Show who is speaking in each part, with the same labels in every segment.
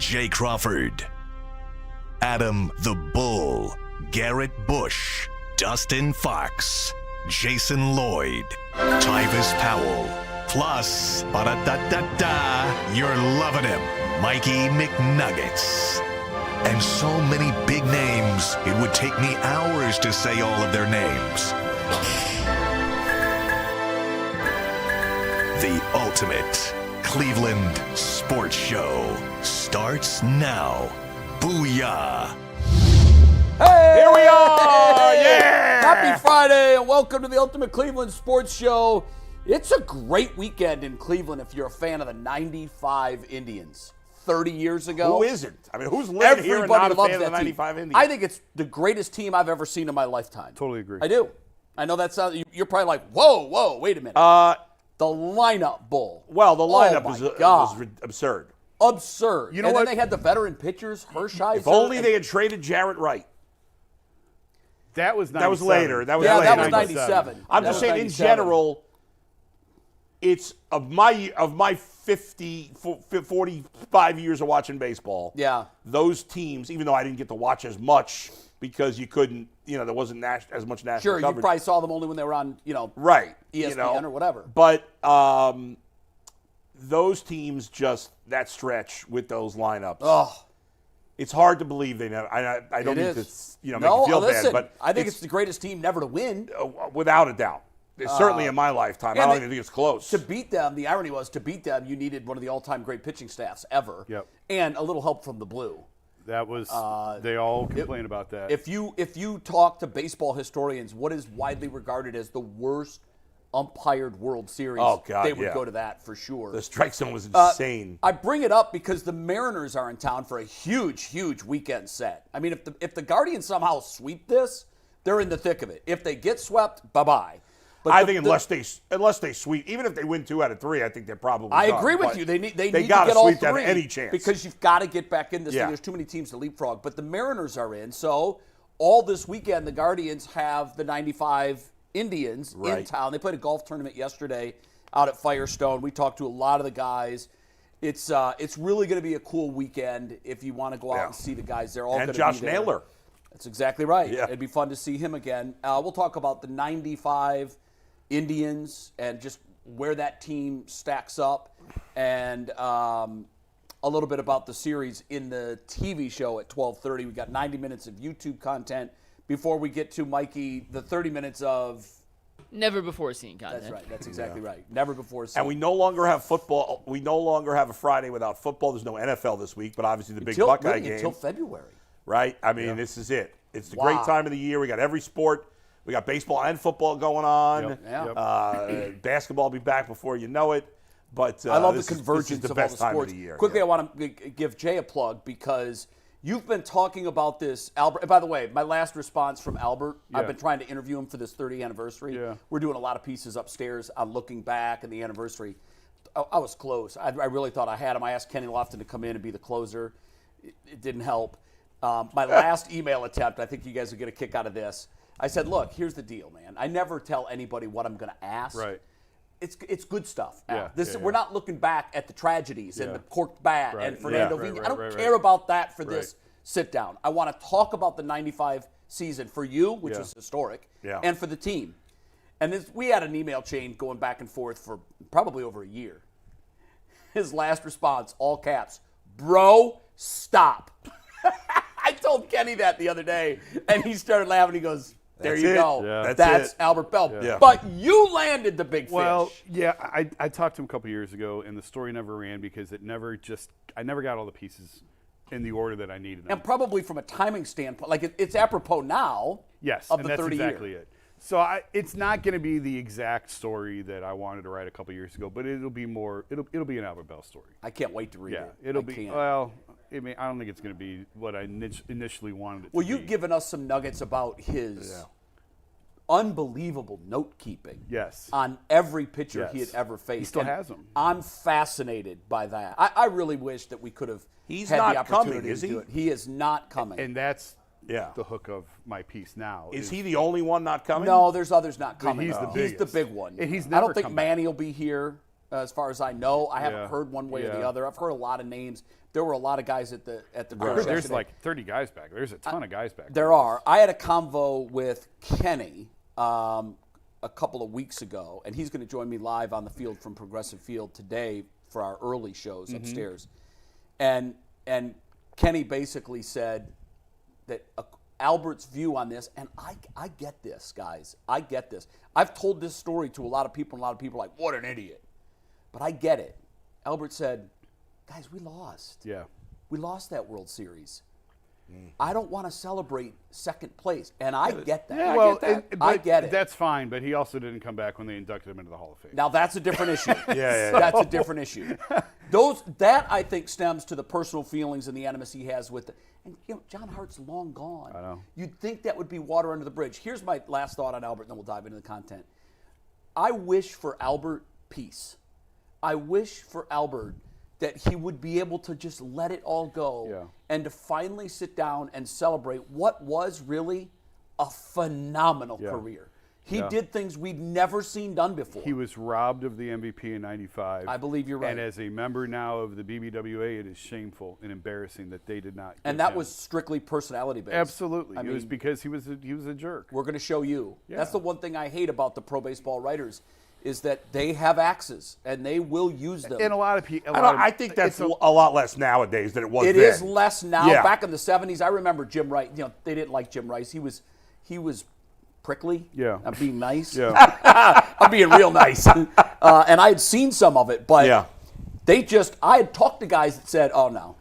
Speaker 1: Jay Crawford, Adam the Bull, Garrett Bush, Dustin Fox, Jason Lloyd, Tyvis Powell, plus, ba-da-da-da-da, you're loving him, Mikey McNuggets. And so many big names, it would take me hours to say all of their names. The ultimate Cleveland sports show starts now. Booyah!
Speaker 2: Hey!
Speaker 3: Here we are! Yeah!
Speaker 2: Happy Friday and welcome to the Ultimate Cleveland Sports Show. It's a great weekend in Cleveland if you're a fan of the 95 Indians. 30 years ago.
Speaker 3: Who isn't? I mean, who's living here and not a fan of the 95 Indians?
Speaker 2: I think it's the greatest team I've ever seen in my lifetime.
Speaker 4: Totally agree.
Speaker 2: I do. I know that sounds, you're probably like, whoa, wait a minute. The lineup, Bull.
Speaker 3: Well, the lineup was absurd.
Speaker 2: Absurd.
Speaker 4: You know
Speaker 2: and
Speaker 4: what?
Speaker 2: then they had the veteran pitchers, Hershiser.
Speaker 3: If only they had traded Jarrett Wright.
Speaker 4: That was 97.
Speaker 3: That was later. That was
Speaker 2: Yeah,
Speaker 3: later.
Speaker 2: that was 97.
Speaker 3: I'm
Speaker 2: That
Speaker 3: just
Speaker 2: was
Speaker 3: saying,
Speaker 2: 97.
Speaker 3: in general, it's of my 45 years of watching baseball.
Speaker 2: Yeah.
Speaker 3: Those teams, even though I didn't get to watch as much because you couldn't, there wasn't as much national
Speaker 2: Sure,
Speaker 3: coverage.
Speaker 2: you probably saw them only when they were on,
Speaker 3: Right.
Speaker 2: ESPN or whatever.
Speaker 3: But those teams just, that stretch with those lineups.
Speaker 2: Oh.
Speaker 3: It's hard to believe they never. I don't mean to, make you feel
Speaker 2: listen,
Speaker 3: bad, but
Speaker 2: I think it's the greatest team never to win.
Speaker 3: Without a doubt. Certainly in my lifetime. I don't even think it's close.
Speaker 2: To beat them, the irony was, you needed one of the all-time great pitching staffs ever.
Speaker 4: Yep.
Speaker 2: And a little help from the blue.
Speaker 4: That was, they all complain about that.
Speaker 2: If you talk to baseball historians, what is widely regarded as the worst umpired World Series, they would go to that for sure.
Speaker 3: The strike zone was insane.
Speaker 2: I bring it up because the Mariners are in town for a huge, huge weekend set. I mean, if the Guardians somehow sweep this, they're in the thick of it. If they get swept, bye-bye. But
Speaker 3: I think unless they sweep, even if they win 2 out of 3, I think they're probably
Speaker 2: I
Speaker 3: done.
Speaker 2: agree with
Speaker 3: But
Speaker 2: you. They need to
Speaker 3: gotta
Speaker 2: get all
Speaker 3: sweep to have
Speaker 2: 3
Speaker 3: any chance.
Speaker 2: because you've got to get back in this thing.
Speaker 3: Yeah.
Speaker 2: There's too many teams to leapfrog. But the Mariners are in, so all this weekend the Guardians have the 95 Indians in town. They played a golf tournament yesterday out at Firestone. We talked to a lot of the guys. It's really going to be a cool weekend if you want to go out and see the guys. They're all going to be there.
Speaker 3: And Josh Naylor.
Speaker 2: That's exactly right.
Speaker 3: Yeah.
Speaker 2: It'd be fun to see him again. We'll talk about the 95 Indians and just where that team stacks up, and a little bit about the series in the TV show at 12:30. We've got 90 minutes of YouTube content before we get to, Mikey, the 30 minutes of
Speaker 5: never before seen content.
Speaker 2: That's right. That's exactly right. Never before seen.
Speaker 3: And we no longer have football. We no longer have a Friday without football. There's no NFL this week, but obviously the big Buckeye game.
Speaker 2: Until February.
Speaker 3: Right? I mean, this is it. It's the great time of the year. We got every sport. We got baseball and football going on.
Speaker 2: Yep.
Speaker 3: Basketball will be back before you know it. But
Speaker 2: I love the
Speaker 3: this
Speaker 2: convergence
Speaker 3: is the
Speaker 2: of all
Speaker 3: best
Speaker 2: the
Speaker 3: time
Speaker 2: sports.
Speaker 3: of the year.
Speaker 2: Quickly, I want to give Jay a plug because you've been talking about this, Albert. And by the way, my last response from Albert, I've been trying to interview him for this 30th anniversary.
Speaker 4: Yeah.
Speaker 2: We're doing a lot of pieces upstairs on looking back and the anniversary. I was close. I really thought I had him. I asked Kenny Lofton to come in and be the closer. It didn't help. My last email attempt, I think you guys will get a kick out of this. I said, look, here's the deal, man. I never tell anybody what I'm going to ask.
Speaker 4: Right.
Speaker 2: It's good stuff.
Speaker 4: Yeah,
Speaker 2: We're not looking back at the tragedies and the corked bat and Fernando Vigna. I don't care about that for this sit down. I want to talk about the 95 season for you, which was historic, and for the team. And we had an email chain going back and forth for probably over a year. His last response, all caps, bro, stop. I told Kenny that the other day, and he started laughing. He goes, there you go.
Speaker 4: Yeah.
Speaker 2: That's Albert Belle.
Speaker 3: Yeah.
Speaker 2: But you landed the big fish.
Speaker 4: Well, yeah, I talked to him a couple years ago, and the story never ran because I never got all the pieces in the order that I needed them.
Speaker 2: And probably from a timing standpoint, like it's apropos now.
Speaker 4: Yes,
Speaker 2: of
Speaker 4: and
Speaker 2: the
Speaker 4: that's
Speaker 2: 30
Speaker 4: exactly
Speaker 2: year.
Speaker 4: it. So it's not going to be the exact story that I wanted to write a couple years ago, but it'll be more. It'll be an Albert Belle story.
Speaker 2: I can't wait to read it.
Speaker 4: It'll
Speaker 2: I
Speaker 4: be.
Speaker 2: can't.
Speaker 4: Well, I don't think it's going to be what I initially wanted it to
Speaker 2: Well,
Speaker 4: be.
Speaker 2: you've given us some nuggets about his unbelievable note keeping.
Speaker 4: Yes.
Speaker 2: On every pitcher he had
Speaker 4: Yes.
Speaker 2: ever faced.
Speaker 4: He still
Speaker 2: And
Speaker 4: has them.
Speaker 2: I'm fascinated by that. I really wish that we could have
Speaker 3: He's
Speaker 2: had
Speaker 3: not
Speaker 2: the opportunity
Speaker 3: coming, is
Speaker 2: to do
Speaker 3: he?
Speaker 2: it. He is not coming.
Speaker 4: And that's
Speaker 3: Yeah.
Speaker 4: the hook of my piece now.
Speaker 3: Is he the only one not coming?
Speaker 2: No, there's others not coming.
Speaker 4: he's the
Speaker 2: He's the
Speaker 4: biggest.
Speaker 2: big one.
Speaker 4: And he's
Speaker 2: I
Speaker 4: never
Speaker 2: don't think
Speaker 4: come back.
Speaker 2: Manny will be here as far as I know. I haven't heard one way or the other. I've heard a lot of names. There were a lot of guys at the course.
Speaker 4: There's like 30 guys back. There's a ton of guys back.
Speaker 2: There are. I had a convo with Kenny a couple of weeks ago, and he's going to join me live on the field from Progressive Field today for our early shows upstairs. And Kenny basically said that Albert's view on this, and I get this, guys. I get this. I've told this story to a lot of people, and a lot of people are like, what an idiot. But I get it. Albert said, guys, we lost.
Speaker 4: Yeah.
Speaker 2: We lost that World Series. I don't want to celebrate second place, and I get that.
Speaker 4: Yeah, well,
Speaker 2: I get it.
Speaker 4: That's fine, but he also didn't come back when they inducted him into the Hall of Fame.
Speaker 2: Now that's a different issue.
Speaker 3: Yeah.
Speaker 2: That's a different issue. That I think stems to the personal feelings and the animus he has with it. And John Hart's long gone.
Speaker 4: I know.
Speaker 2: You'd think that would be water under the bridge. Here's my last thought on Albert, and then we'll dive into the content. I wish for Albert peace. I wish for Albert that he would be able to just let it all go and to finally sit down and celebrate what was really a phenomenal career. He did things we'd never seen done before.
Speaker 4: He was robbed of the MVP in '95.
Speaker 2: I believe you're right.
Speaker 4: And as a member now of the BBWA, it is shameful and embarrassing that they did not.
Speaker 2: And that was strictly personality based.
Speaker 4: Absolutely. It was because he was a jerk.
Speaker 2: We're going to show you.
Speaker 4: Yeah.
Speaker 2: That's the one thing I hate about the pro baseball writers is that they have axes and they will use them.
Speaker 4: And a lot of people.
Speaker 3: I think that's a lot less nowadays than it was then.
Speaker 2: It is less now.
Speaker 3: Yeah.
Speaker 2: Back in the 70s, I remember Jim Rice. They didn't like Jim Rice. He was prickly.
Speaker 4: Yeah.
Speaker 2: I'm being nice.
Speaker 4: Yeah.
Speaker 2: I'm being real nice. And I had seen some of it, but I had talked to guys that said, "Oh no,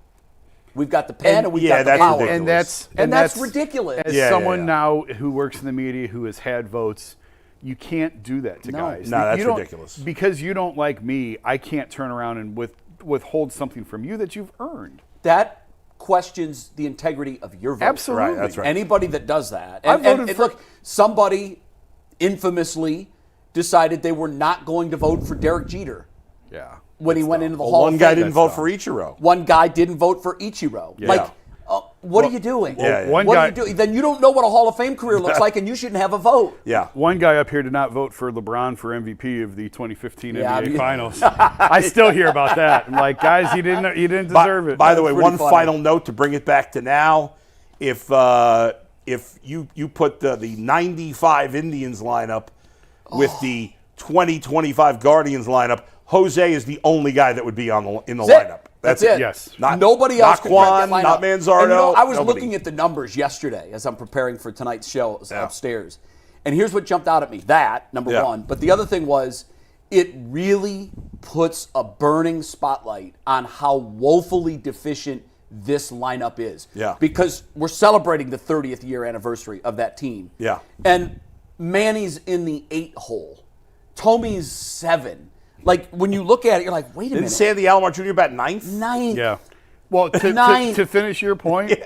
Speaker 2: we've got the pen and we've got the power."
Speaker 3: Ridiculous.
Speaker 2: And that's ridiculous.
Speaker 4: As someone now who works in the media who has had votes. You can't do that to guys.
Speaker 3: No, that's ridiculous.
Speaker 4: Because you don't like me, I can't turn around and withhold something from you that you've earned.
Speaker 2: That questions the integrity of your vote.
Speaker 4: Absolutely.
Speaker 3: Right, that's right.
Speaker 2: Anybody that does that.
Speaker 4: And
Speaker 2: look, somebody infamously decided they were not going to vote for Derek Jeter.
Speaker 4: Yeah.
Speaker 2: When he went into the Hall of Fame.
Speaker 3: One guy didn't vote for Ichiro.
Speaker 2: One guy didn't vote for Ichiro.
Speaker 4: Yeah.
Speaker 2: What are you doing?
Speaker 4: One
Speaker 2: what
Speaker 4: guy,
Speaker 2: are you doing? Then you don't know what a Hall of Fame career looks like, and you shouldn't have a vote.
Speaker 3: Yeah.
Speaker 4: One guy up here did not vote for LeBron for MVP of the 2015 NBA Finals. I still hear about that. I'm like, guys, you didn't deserve it.
Speaker 3: By the way, one
Speaker 2: funny.
Speaker 3: final note to bring it back to now: if you put the 95 Indians lineup with the 2025 Guardians lineup, Jose is the only guy that would be in the lineup.
Speaker 2: That's it.
Speaker 4: Yes.
Speaker 2: Nobody else could break that lineup.
Speaker 3: Not Manzardo.
Speaker 2: And I was
Speaker 3: nobody.
Speaker 2: looking at the numbers yesterday as I'm preparing for tonight's show upstairs. And here's what jumped out at me. That, number one. But the other thing was, it really puts a burning spotlight on how woefully deficient this lineup is.
Speaker 3: Yeah.
Speaker 2: Because we're celebrating the 30th year anniversary of that team.
Speaker 3: Yeah.
Speaker 2: And Manny's in the 8 hole. Tomey's 7. Like, when you look at it, you're like, wait a minute.
Speaker 3: Didn't Sandy Alomar Jr. bat 9th?
Speaker 2: 9th.
Speaker 4: Yeah. Well, to finish your point,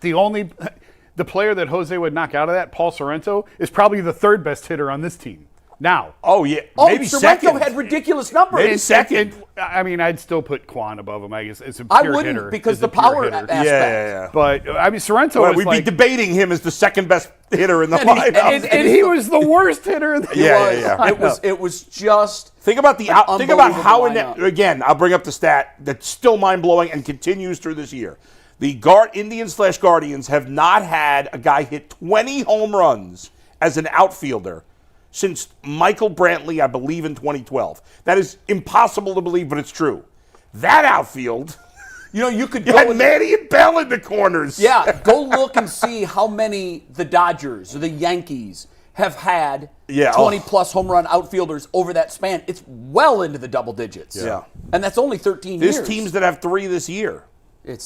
Speaker 4: the player that Jose would knock out of that, Paul Sorrento, is probably the 3rd best hitter on this team. Now.
Speaker 3: Oh, yeah. Maybe
Speaker 2: Sorrento
Speaker 3: second.
Speaker 2: had ridiculous numbers.
Speaker 3: Maybe second.
Speaker 4: I mean, I'd still put Quan above him. I guess it's a
Speaker 2: I
Speaker 4: pure
Speaker 2: wouldn't
Speaker 4: hitter.
Speaker 2: because
Speaker 4: He's
Speaker 2: the
Speaker 4: a pure
Speaker 2: power
Speaker 4: hitter.
Speaker 2: aspect.
Speaker 3: Yeah.
Speaker 4: But, I mean, Sorrento
Speaker 3: Well,
Speaker 4: was
Speaker 3: we'd
Speaker 4: like...
Speaker 3: be debating him as the second best hitter in the lineup.
Speaker 4: And he was the worst hitter.
Speaker 2: It was just...
Speaker 3: Think about how
Speaker 2: lineup.
Speaker 3: again, I'll bring up the stat that's still mind-blowing and continues through this year. The Indians/Guardians have not had a guy hit 20 home runs as an outfielder since Michael Brantley, I believe, in 2012. That is impossible to believe, but it's true. That outfield,
Speaker 2: you could
Speaker 3: you
Speaker 2: go
Speaker 3: had Manny and Belle in the corners.
Speaker 2: Yeah, go look and see how many the Dodgers or the Yankees have had 20-plus home run outfielders over that span. It's well into the double digits.
Speaker 3: Yeah.
Speaker 2: And that's only 13 years.
Speaker 3: There's teams that have 3 this year.
Speaker 2: We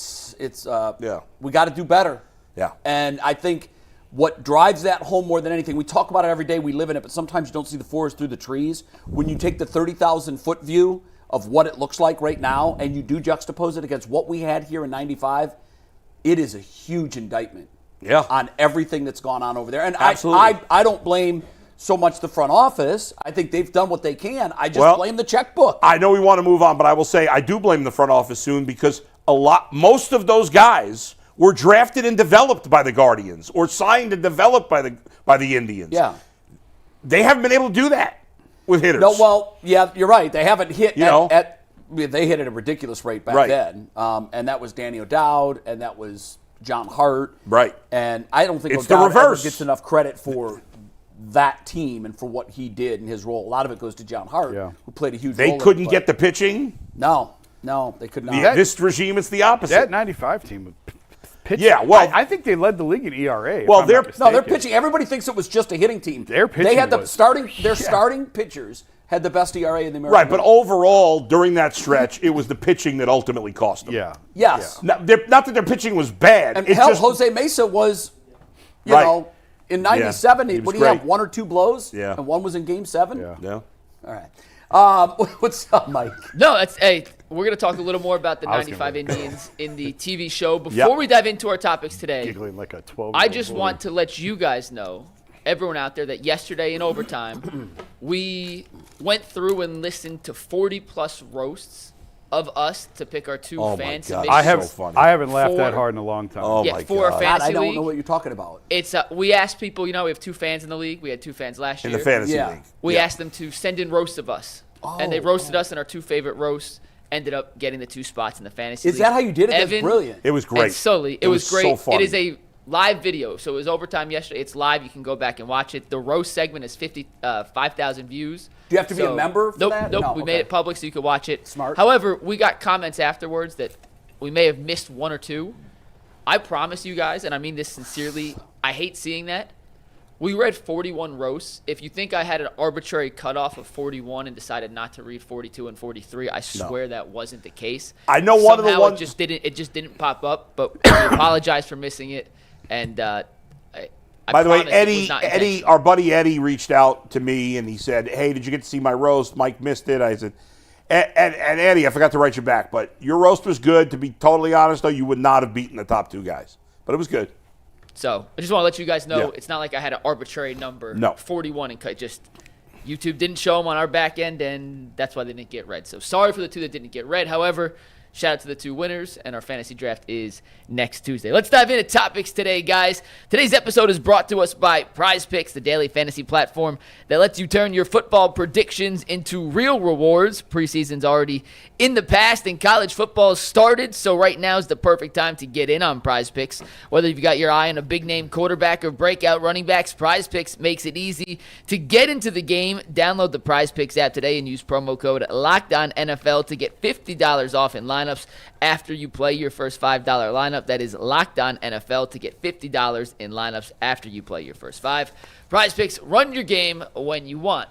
Speaker 2: got to do better.
Speaker 3: Yeah.
Speaker 2: And I think what drives that home more than anything, we talk about it every day, we live in it, but sometimes you don't see the forest through the trees. When you take the 30,000-foot view of what it looks like right now and you do juxtapose it against what we had here in 95, it is a huge indictment on everything that's gone on over there. And I don't blame so much the front office. I think they've done what they can. I just blame the checkbook.
Speaker 3: I know we want to move on, but I will say I do blame the front office soon because most of those guys were drafted and developed by the Guardians or signed and developed by the Indians.
Speaker 2: Yeah.
Speaker 3: They haven't been able to do that. with hitters.
Speaker 2: No, well, yeah, you're right. They haven't hit they hit at a ridiculous rate back then. And that was Danny O'Dowd, and that was John Hart.
Speaker 3: Right.
Speaker 2: And I don't think
Speaker 3: it's the
Speaker 2: O'Dowd ever
Speaker 3: reverse.
Speaker 2: gets enough credit for that team and for what he did in his role. A lot of it goes to John Hart, who played a huge role.
Speaker 3: They couldn't get the pitching?
Speaker 2: No, they could not.
Speaker 3: This regime, it's the opposite.
Speaker 4: That 95 team would pitch.
Speaker 3: Yeah, well,
Speaker 4: I think they led the league in ERA.
Speaker 3: Well,
Speaker 2: they're pitching. Everybody thinks it was just a hitting team.
Speaker 4: Their pitching
Speaker 2: they had their starting pitchers had the best ERA in the American
Speaker 3: Right, but
Speaker 2: League.
Speaker 3: overall, during that stretch, it was the pitching that ultimately cost them.
Speaker 4: Yeah.
Speaker 2: Yes.
Speaker 3: Not that their pitching was bad.
Speaker 2: And Jose Mesa was, you know, in 97,
Speaker 3: he
Speaker 2: would he
Speaker 3: great.
Speaker 2: have 1 or 2 blows?
Speaker 3: Yeah.
Speaker 2: And one was in Game 7?
Speaker 3: Yeah.
Speaker 2: All right. What's up, Mike?
Speaker 5: No, we're going to talk a little more about the 95 Indians in the TV show. Before we dive into our topics today,
Speaker 4: Giggling like a 12-year-old
Speaker 5: I just
Speaker 4: boy.
Speaker 5: want to let you guys know, everyone out there, that yesterday in overtime, we went through and listened to 40-plus roasts of us to pick our 2 fan submissions.
Speaker 3: I haven't
Speaker 4: laughed that hard in a long time.
Speaker 3: Oh, my
Speaker 5: for
Speaker 3: God.
Speaker 5: our fantasy
Speaker 2: I don't
Speaker 5: league.
Speaker 2: know what you're talking about.
Speaker 5: It's we asked people, we have 2 fans in the league. We had 2 fans last year.
Speaker 3: In the fantasy league.
Speaker 5: We asked them to send in roasts of us. And they roasted us in our 2 favorite roasts. Ended up getting the 2 spots in the fantasy league.
Speaker 2: Is that how you did it? That's
Speaker 5: Evan
Speaker 2: brilliant.
Speaker 3: It was great.
Speaker 5: And Sully. It was great.
Speaker 3: so funny.
Speaker 5: It is a live video. So it was overtime yesterday. It's live. You can go back and watch it. The roast segment is 5,000 views.
Speaker 2: Do you have to be a member for that?
Speaker 5: Nope.
Speaker 2: No,
Speaker 5: We
Speaker 2: okay.
Speaker 5: made it public so you could watch it.
Speaker 2: Smart.
Speaker 5: However, we got comments afterwards that we may have missed 1 or 2. I promise you guys, and I mean this sincerely, I hate seeing that. We read 41 roasts. If you think I had an arbitrary cutoff of 41 and decided not to read 42 and 43, I swear that wasn't the case.
Speaker 3: I know one of the
Speaker 5: Somehow
Speaker 3: ones.
Speaker 5: it just didn't pop up, but we apologize for missing it. And
Speaker 3: By the way,
Speaker 5: promise it was not
Speaker 3: Eddie,
Speaker 5: intentional.
Speaker 3: our buddy Eddie reached out to me and he said, "Hey, did you get to see my roast? Mike missed it." I said, and Eddie, I forgot to write you back, but your roast was good. To be totally honest, though, you would not have beaten the top 2 guys, but it was good.
Speaker 5: So I just want to let you guys know
Speaker 3: Yeah.
Speaker 5: it's not like I had an arbitrary number.
Speaker 3: No.
Speaker 5: 41 and just YouTube didn't show them on our back end, and that's why they didn't get read. So sorry for the 2 that didn't get read. However, shout out to the 2 winners, and our fantasy draft is next Tuesday. Let's dive into topics today, guys. Today's episode is brought to us by Prize Picks, the daily fantasy platform that lets you turn your football predictions into real rewards. Preseason's already in the past, and college football started, so right now is the perfect time to get in on Prize Picks. Whether you've got your eye on a big-name quarterback or breakout running backs, Prize Picks makes it easy to get into the game. Download the Prize Picks app today and use promo code LOCKEDONNFL to get $50 off in lineups after you play your first $5 lineup. That is Locked On NFL to get $50 in lineups after you play your first 5. Prize Picks, run your game when you want.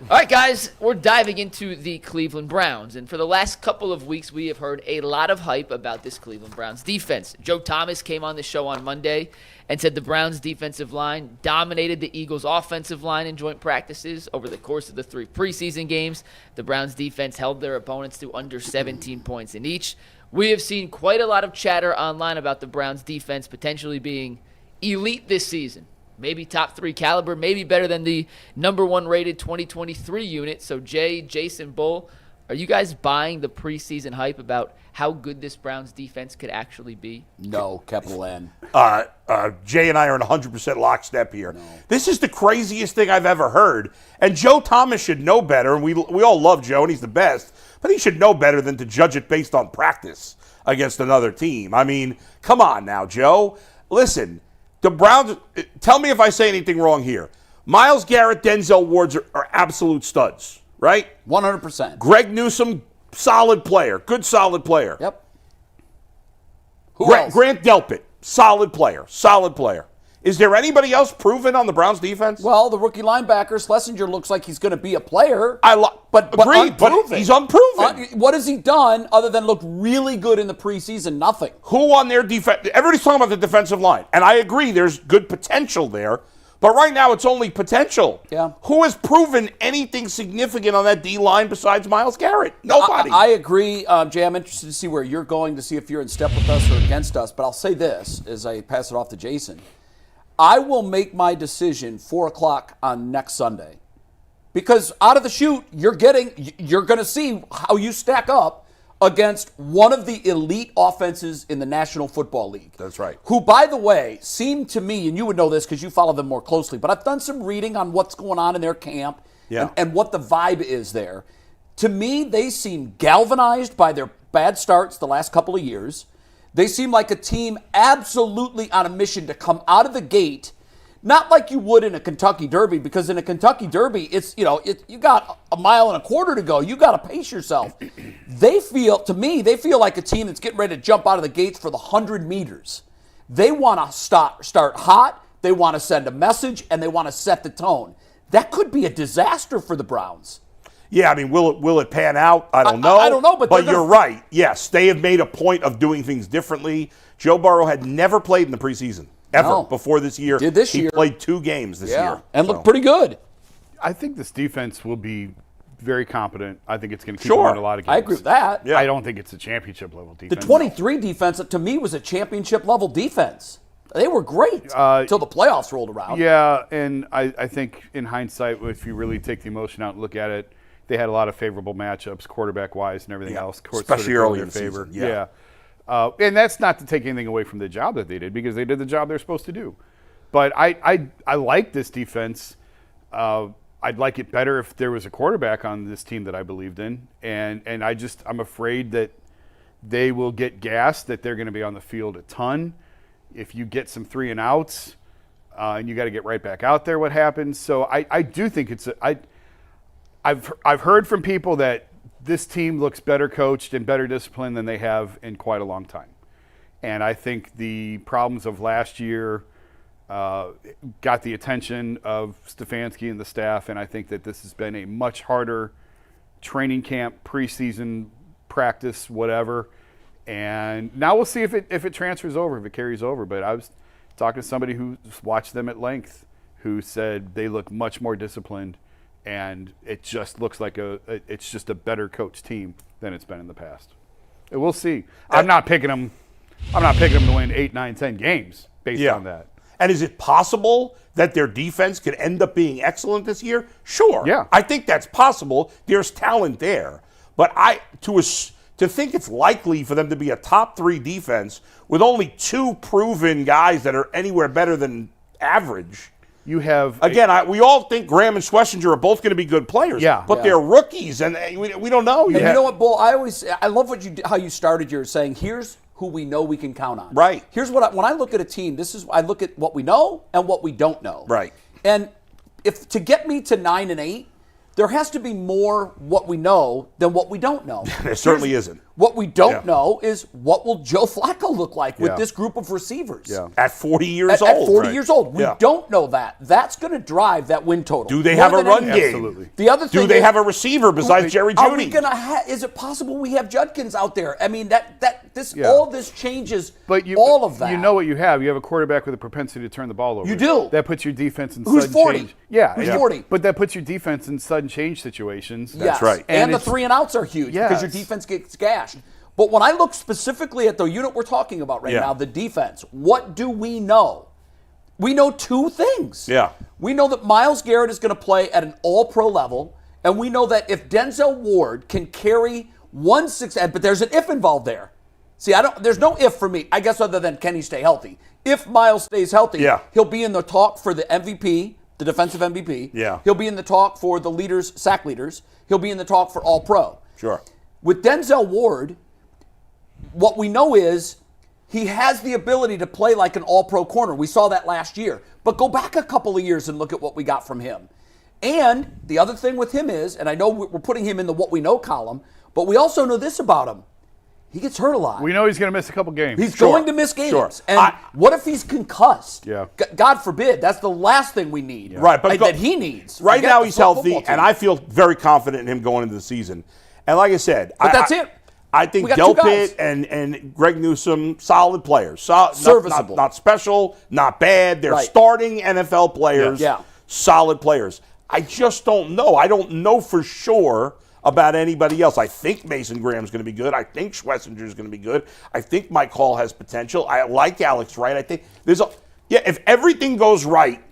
Speaker 5: All right, guys, we're diving into the Cleveland Browns. And for the last couple of weeks, we have heard a lot of hype about this Cleveland Browns defense. Joe Thomas came on the show on Monday and said the Browns defensive line dominated the Eagles offensive line in joint practices over the course of the 3 preseason games. The Browns defense held their opponents to under 17 points in each. We have seen quite a lot of chatter online about the Browns defense potentially being elite this season. Maybe top 3 caliber, maybe better than the number 1 rated 2023 unit. So Jay, Jason, Bull, are you guys buying the preseason hype about how good this Browns defense could actually be?
Speaker 2: No, capital N.
Speaker 3: Jay and I are in 100% lockstep here. No. This is the craziest thing I've ever heard. And Joe Thomas should know better. And we all love Joe, and he's the best. But he should know better than to judge it based on practice against another team. I mean, come on now, Joe. Listen, the Browns, tell me if I say anything wrong here. Myles Garrett, Denzel Ward are absolute studs, right?
Speaker 2: 100%.
Speaker 3: Greg Newsome, solid player. Good solid player.
Speaker 2: Yep. Who else?
Speaker 3: Grant Delpit, solid player. Solid player. Is there anybody else proven on the Browns defense?
Speaker 2: Well, the rookie linebacker, Schlesinger, looks like he's going to be a player.
Speaker 3: But agreed, but he's unproven.
Speaker 2: What has he done other than look really good in the preseason? Nothing.
Speaker 3: Who on their defense? Everybody's talking about the defensive line. And I agree, there's good potential there. But right now, it's only potential.
Speaker 2: Yeah.
Speaker 3: Who has proven anything significant on that D-line besides Myles Garrett? Nobody.
Speaker 2: I agree, Jay. I'm interested to see where you're going, to see if you're in step with us or against us. But I'll say this as I pass it off to Jason. I will make my decision 4 o'clock on next Sunday. Because out of the chute, you're going to see how you stack up against one of the elite offenses in the National Football League.
Speaker 3: That's right.
Speaker 2: Who, by the way, seem to me, and you would know this because you follow them more closely, but I've done some reading on what's going on in their camp, and what the vibe is there. To me, they seem galvanized by their bad starts the last couple of years. They seem like a team absolutely on a mission to come out of the gate, not like you would in a Kentucky Derby, because in a Kentucky Derby, it's you got a mile and a quarter to go. You got to pace yourself. They feel like a team that's getting ready to jump out of the gates for the 100 meters. They want to start hot. They want to send a message, and they want to set the tone. That could be a disaster for the Browns.
Speaker 3: Yeah, I mean, will it pan out? I don't know.
Speaker 2: I don't know, but
Speaker 3: you're right. Yes, they have made a point of doing things differently. Joe Burrow had never played in the preseason ever before this year.
Speaker 2: Did this year?
Speaker 3: He played 2 games this year
Speaker 2: and looked pretty good.
Speaker 4: I think this defense will be very competent. I think it's going to keep winning a lot of games.
Speaker 2: I agree with that.
Speaker 4: Yeah. I don't think it's a championship level defense.
Speaker 2: The 23 defense, to me, was a championship level defense. They were great until the playoffs rolled around.
Speaker 4: Yeah, and I think in hindsight, if you really take the emotion out and look at it, they had a lot of favorable matchups, quarterback-wise and everything else.
Speaker 3: Especially early in the
Speaker 4: favor.
Speaker 3: season. Yeah.
Speaker 4: And that's not to take anything away from the job that they did, because they did the job they're supposed to do. But I like this defense. I'd like it better if there was a quarterback on this team that I believed in. And I'm afraid that they will get gassed, that they're going to be on the field a ton. If you get some 3 and outs and you got to get right back out there, what happens? So I do think I've heard from people that this team looks better coached and better disciplined than they have in quite a long time. And I think the problems of last year got the attention of Stefanski and the staff, and I think that this has been a much harder training camp, preseason practice, whatever. And now we'll see if it transfers over, if it carries over. But I was talking to somebody who watched them at length who said they look much more disciplined, and it just looks like it's just a better coached team than it's been in the past. And we'll see. I'm not picking them to win 8, 9, 10 games based on that.
Speaker 3: And is it possible that their defense could end up being excellent this year? Sure.
Speaker 4: Yeah.
Speaker 3: I think that's possible. There's talent there. But to think it's likely for them to be a top 3 defense with only 2 proven guys that are anywhere better than average.
Speaker 4: You have
Speaker 3: we all think Graham and Schlesinger are both going to be good players.
Speaker 4: Yeah.
Speaker 3: But they're rookies, and we don't know.
Speaker 2: And you know what, Bull? I love how you started your saying, here's who we know we can count on.
Speaker 3: Right.
Speaker 2: Here's when I look at a team, I look at what we know and what we don't know.
Speaker 3: Right.
Speaker 2: And if to get me to 9 and 8, there has to be more what we know than what we don't know.
Speaker 3: There certainly isn't.
Speaker 2: What we don't know is what will Joe Flacco look like with this group of receivers.
Speaker 3: Yeah. At 40 years old.
Speaker 2: At 40 years old. We don't know that. That's going to drive that win total.
Speaker 3: Do they have a run game?
Speaker 4: Absolutely.
Speaker 2: The other thing
Speaker 3: Do they have a receiver besides Jerry Jeudy?
Speaker 2: Is it possible we have Judkins out there? I mean, all this changes all of that.
Speaker 4: You know what you have. You have a quarterback with a propensity to turn the ball over.
Speaker 2: You do.
Speaker 4: That puts your defense in
Speaker 2: Who's
Speaker 4: sudden
Speaker 2: 40?
Speaker 4: change. Yeah.
Speaker 2: Who's 40?
Speaker 4: But that puts your defense in sudden change situations.
Speaker 3: That's right.
Speaker 2: And the 3 and outs are huge because your defense gets gashed. But when I look specifically at the unit we're talking about right now, the defense, what do we know? We know 2 things.
Speaker 3: Yeah.
Speaker 2: We know that Myles Garrett is going to play at an all-pro level, and we know that if Denzel Ward can carry 1-6, but there's an if involved there. See, there's no if for me, I guess, other than can he stay healthy. If Myles stays healthy, he'll be in the talk for the MVP, the defensive MVP.
Speaker 3: Yeah.
Speaker 2: He'll be in the talk for the sack leaders. He'll be in the talk for all-pro.
Speaker 3: Sure.
Speaker 2: With Denzel Ward, what we know is he has the ability to play like an all-pro corner. We saw that last year. But go back a couple of years and look at what we got from him. And the other thing with him is, and I know we're putting him in the what we know column, but we also know this about him. He gets hurt a lot.
Speaker 4: We know he's going to miss a couple games.
Speaker 2: He's going to miss games.
Speaker 3: Sure.
Speaker 2: And what if he's concussed?
Speaker 4: Yeah.
Speaker 2: God forbid. That's the last thing we need.
Speaker 3: Yeah. Right. But
Speaker 2: that he needs.
Speaker 3: Right now he's healthy, and I feel very confident in him going into the season. And like I said,
Speaker 2: that's it.
Speaker 3: I think Delpit and Greg Newsome, solid players.
Speaker 2: Serviceable.
Speaker 3: Not special, not bad. They're starting NFL players, solid players. I just don't know. I don't know for sure about anybody else. I think Mason Graham's going to be good. I think Schlesinger's going to be good. I think Mike Hall has potential. I like Alex Wright. I think if everything goes right,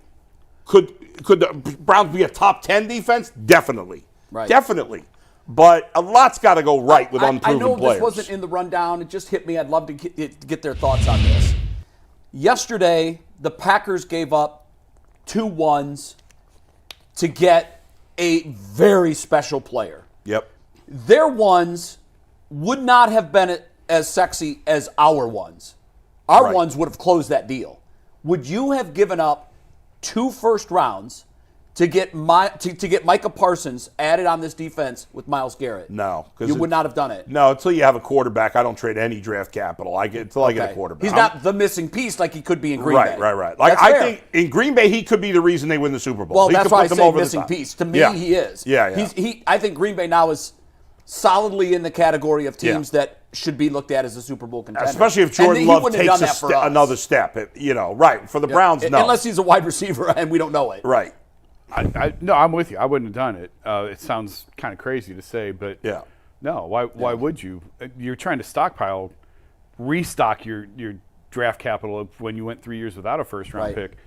Speaker 3: could the Browns be a top 10 defense? Definitely.
Speaker 2: Right.
Speaker 3: Definitely. But a lot's got to go right with unproven
Speaker 2: players. I know
Speaker 3: players.
Speaker 2: this wasn't in the rundown. It just hit me. I'd love to get their thoughts on this. Yesterday, the Packers gave up 2 1s to get a very special player.
Speaker 3: Yep.
Speaker 2: Their ones would not have been as sexy as our ones. Our ones would have closed that deal. Would you have given up 2 first rounds to get Micah Parsons added on this defense with Myles Garrett?
Speaker 3: No.
Speaker 2: You would not have done it.
Speaker 3: No, until you have a quarterback, I don't trade any draft capital. Until I get a quarterback.
Speaker 2: He's not the missing piece like he could be in Green Bay.
Speaker 3: Right. Like I think in Green Bay, he could be the reason they win the Super Bowl.
Speaker 2: Well,
Speaker 3: he
Speaker 2: that's
Speaker 3: could
Speaker 2: why I
Speaker 3: put them
Speaker 2: say
Speaker 3: over
Speaker 2: missing
Speaker 3: the top.
Speaker 2: piece. To me, he is.
Speaker 3: Yeah.
Speaker 2: I think Green Bay now is solidly in the category of teams that should be looked at as a Super Bowl contender.
Speaker 3: Especially if Jordan Love takes another step. For the Browns, no.
Speaker 2: Unless he's a wide receiver and we don't know it.
Speaker 3: Right.
Speaker 4: No, I'm with you. I wouldn't have done it. It sounds kind of crazy to say, but no. Why would you? You're trying to restock your draft capital when you went 3 years without a first-round pick.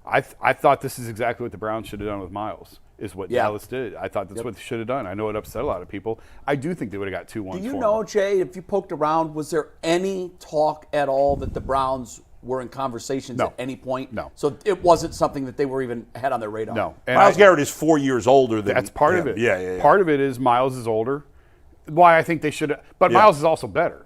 Speaker 4: I thought this is exactly what the Browns should have done with Myles, is what Dallas did. I thought that's what they should have done. I know it upset a lot of people. I do think they would have got 2-1.
Speaker 2: Do you know, Jay, if you poked around, was there any talk at all that the Browns were in conversations at any point?
Speaker 4: No.
Speaker 2: So it wasn't something that they were even had on their radar?
Speaker 4: No.
Speaker 3: Myles Garrett is 4 years older than
Speaker 4: that's part
Speaker 3: him.
Speaker 4: of it.
Speaker 3: Yeah.
Speaker 4: Part of it is Myles is older. Why I think they should have. But Myles is also better.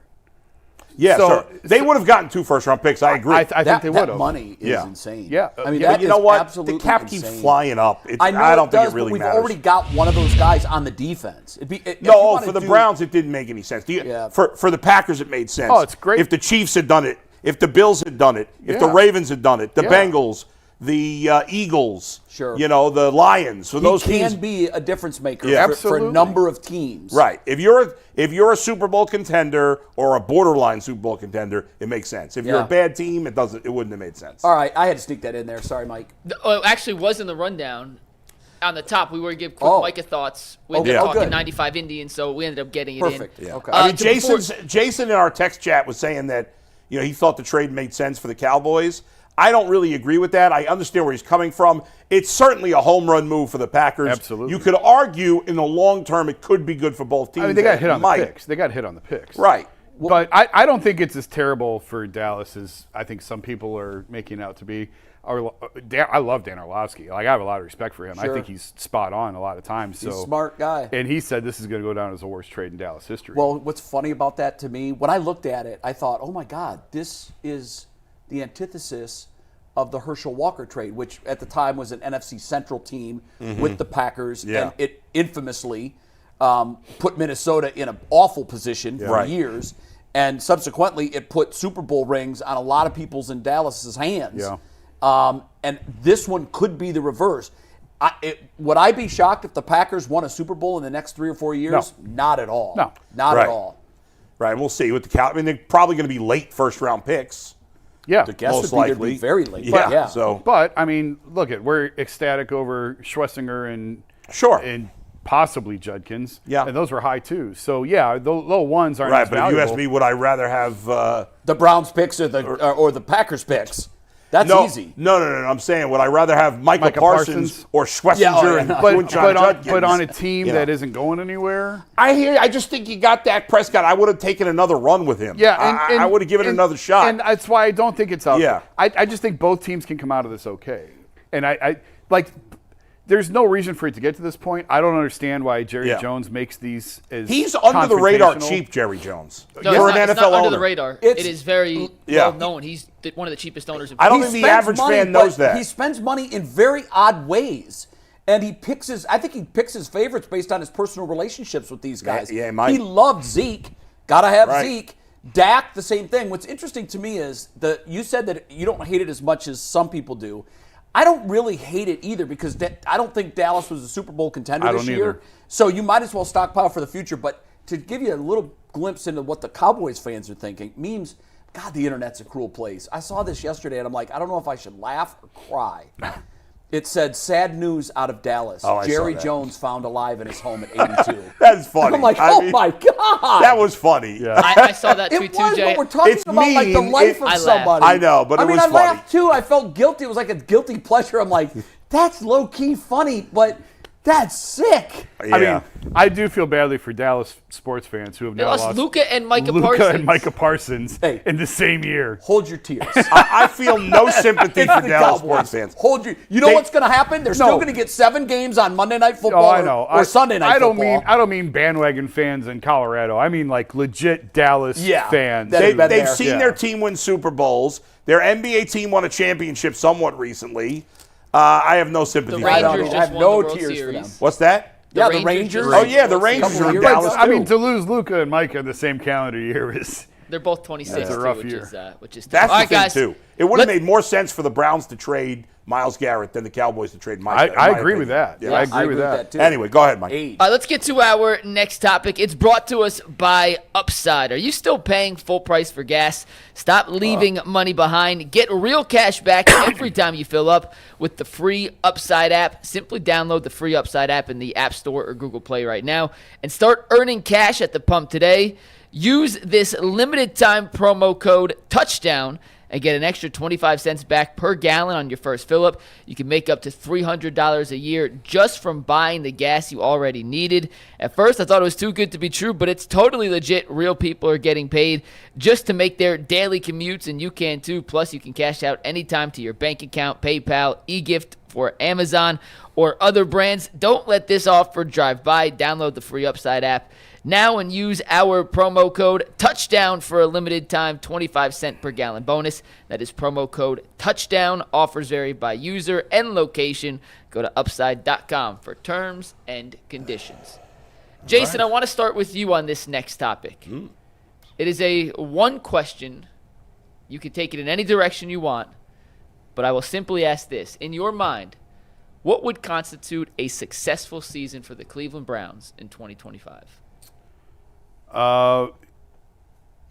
Speaker 3: Yeah, so they would have gotten 2 first-round picks. I agree.
Speaker 4: I think they would have.
Speaker 2: That money is insane.
Speaker 4: Yeah.
Speaker 2: I mean,
Speaker 3: but you know what?
Speaker 2: Absolutely
Speaker 3: the cap
Speaker 2: insane.
Speaker 3: keeps flying up.
Speaker 2: I know
Speaker 3: I don't think
Speaker 2: does,
Speaker 3: it really
Speaker 2: but we've
Speaker 3: matters.
Speaker 2: already got one of those guys on the defense.
Speaker 3: For the Browns, it didn't make any sense. For the Packers, it made sense.
Speaker 4: Oh, it's great.
Speaker 3: If the Chiefs had done it, if the Bills had done it, if the Ravens had done it, the Bengals, the Eagles, the Lions. For those teams,
Speaker 2: can be a difference maker for a number of teams.
Speaker 3: Right. If you're a Super Bowl contender or a borderline Super Bowl contender, it makes sense. If you're a bad team, it wouldn't have made sense.
Speaker 2: All right, I had to sneak that in there. Sorry, Mike.
Speaker 5: It actually was in the rundown. On the top, we were going to give quick Micah thoughts. We ended up talking 95 Indians, so we ended up getting it in.
Speaker 3: Yeah. Okay. I mean, Jason in our text chat was saying that he thought the trade made sense for the Cowboys. I don't really agree with that. I understand where he's coming from. It's certainly a home run move for the Packers.
Speaker 4: Absolutely.
Speaker 3: You could argue in the long term it could be good for both teams.
Speaker 4: I mean, they got hit on the picks.
Speaker 3: Right.
Speaker 4: But I don't think it's as terrible for Dallas as I think some people are making out to be. I love Dan Orlovsky. I have a lot of respect for him. I think he's spot on a lot of times.
Speaker 2: He's a smart guy.
Speaker 4: And he said this is going to go down as the worst trade in Dallas history.
Speaker 2: Well, what's funny about that to me, when I looked at it, I thought, oh my God, this is the antithesis of the Herschel Walker trade, which at the time was an NFC Central team with the Packers, and it infamously put Minnesota in an awful position for years, and subsequently it put Super Bowl rings on a lot of people's in Dallas's hands. And this one could be the reverse. Would I be shocked if the Packers won a Super Bowl in the next 3 or 4 years? No. Not at all.
Speaker 4: No.
Speaker 2: Not at all.
Speaker 3: Right, we'll see. With the Cowboys, I mean, they're probably going to be late first-round picks.
Speaker 4: Yeah,
Speaker 2: the guess
Speaker 3: most
Speaker 2: would be
Speaker 3: likely.
Speaker 2: Very late.
Speaker 3: Yeah.
Speaker 4: But I mean, we're ecstatic over Schlesinger and and possibly Judkins.
Speaker 3: Yeah,
Speaker 4: and those were high too. So the low ones aren't as valuable.
Speaker 3: But if you ask me, would I rather have
Speaker 2: the Browns picks or the Packers picks? That's easy.
Speaker 3: No. I'm saying, would I rather have Micah Parsons or Schlesinger and
Speaker 4: but on a team that isn't going anywhere?
Speaker 3: I hear you. I just think you got Dak Prescott. I would have taken another run with him.
Speaker 4: Yeah,
Speaker 3: I would have given it another shot.
Speaker 4: And that's why I don't think it's out. Yeah. I just think both teams can come out of this okay. And I there's no reason for it to get to this point. I don't understand why Jerry Jones makes these as
Speaker 3: he's under the radar cheap, Jerry Jones.
Speaker 5: No, it's not under the radar. It is very well known. He's one of the cheapest owners.
Speaker 3: I don't think the average fan knows that.
Speaker 2: He spends money in very odd ways. And I think he picks his favorites based on his personal relationships with these guys.
Speaker 3: Yeah,
Speaker 2: he loved Zeke. Got to have Zeke. Dak, the same thing. What's interesting to me is you said that you don't hate it as much as some people do. I don't really hate it either because I don't think Dallas was a Super Bowl contender this year.
Speaker 4: Either.
Speaker 2: So you might as well stockpile for the future. But to give you a little glimpse into what the Cowboys fans are thinking, memes, God, the internet's a cruel place. I saw this yesterday and I'm like, I don't know if I should laugh or cry. It said, sad news out of Dallas. Jerry Jones found alive in his home at 82.
Speaker 3: That's funny.
Speaker 2: I'm like, my God.
Speaker 3: That was funny.
Speaker 5: Yeah. I saw that tweet too, Jay.
Speaker 2: But we're talking about like the life of somebody.
Speaker 3: I know, but it was funny.
Speaker 2: I laughed too. I felt guilty. It was like a guilty pleasure. I'm like, that's low-key funny, but That's sick.
Speaker 3: Yeah.
Speaker 4: I mean, I do feel badly for Dallas sports fans who have
Speaker 5: They
Speaker 4: now
Speaker 5: lost
Speaker 4: lost
Speaker 5: Luka and Micah
Speaker 4: Luka
Speaker 5: Parsons.
Speaker 4: and Micah Parsons
Speaker 2: Hey.
Speaker 4: in the same year.
Speaker 2: Hold your tears.
Speaker 3: I feel no sympathy
Speaker 2: It's
Speaker 3: for
Speaker 2: the
Speaker 3: Dallas
Speaker 2: Cowboys.
Speaker 3: sports fans.
Speaker 2: Hold your. You know what's going to happen? They're still
Speaker 4: No.
Speaker 2: going to get 7 games on Monday Night Football
Speaker 4: Oh, I know.
Speaker 2: or Sunday Night Football.
Speaker 4: I don't mean bandwagon fans in Colorado. I mean like legit Dallas fans.
Speaker 2: They've been
Speaker 3: They've
Speaker 2: there.
Speaker 3: seen their team win Super Bowls. Their NBA team won a championship somewhat recently. I have no sympathy
Speaker 5: The
Speaker 3: for them.
Speaker 5: Rangers
Speaker 2: I
Speaker 5: just
Speaker 2: have
Speaker 5: won
Speaker 2: no
Speaker 5: the World
Speaker 2: tears for
Speaker 5: Series.
Speaker 2: them.
Speaker 3: What's that?
Speaker 2: The
Speaker 5: Rangers
Speaker 2: Rangers.
Speaker 5: just
Speaker 3: Oh, yeah, the
Speaker 5: World
Speaker 3: Rangers
Speaker 5: Series.
Speaker 3: are in
Speaker 2: You're
Speaker 3: Dallas,
Speaker 2: right.
Speaker 4: I mean,
Speaker 3: too.
Speaker 4: to lose Luka and Micah in the same calendar year is
Speaker 5: They're both 26,
Speaker 4: That's a
Speaker 5: too,
Speaker 4: rough
Speaker 5: which
Speaker 4: year.
Speaker 5: is tough.
Speaker 3: That's
Speaker 5: All
Speaker 3: the
Speaker 5: right,
Speaker 3: thing,
Speaker 5: guys.
Speaker 3: too. It would have
Speaker 5: Let-
Speaker 3: made more sense for the Browns to trade Myles Garrett than the Cowboys to trade Mike.
Speaker 4: I agree with that.
Speaker 3: Yeah.
Speaker 4: I agree with that.
Speaker 2: too.
Speaker 3: Anyway, go ahead, Mike.
Speaker 2: Age.
Speaker 5: All right, let's get to our next topic. It's brought to us by Upside. Are you still paying full price for gas? Stop leaving money behind. Get real cash back every time you fill up with the free Upside app. Simply download the free Upside app in the App Store or Google Play right now and start earning cash at the pump today. Use this limited time promo code TOUCHDOWN and get an extra 25 cents back per gallon on your first fill-up. You can make up to $300 a year just from buying the gas you already needed. At first, I thought it was too good to be true, but it's totally legit. Real people are getting paid just to make their daily commutes, and you can too. Plus, you can cash out anytime to your bank account, PayPal, eGift for Amazon, or other brands. Don't let this offer drive by. Download the free Upside app now and use our promo code TOUCHDOWN for a limited time 25-cent per gallon bonus. That is promo code TOUCHDOWN. Offers vary by user and location. Go to upside.com for terms and conditions. Jason, I want to start with you on this next topic. It is a one question. You can take it in any direction you want, but I will simply ask this. In your mind, what would constitute a successful season for the Cleveland Browns in 2025?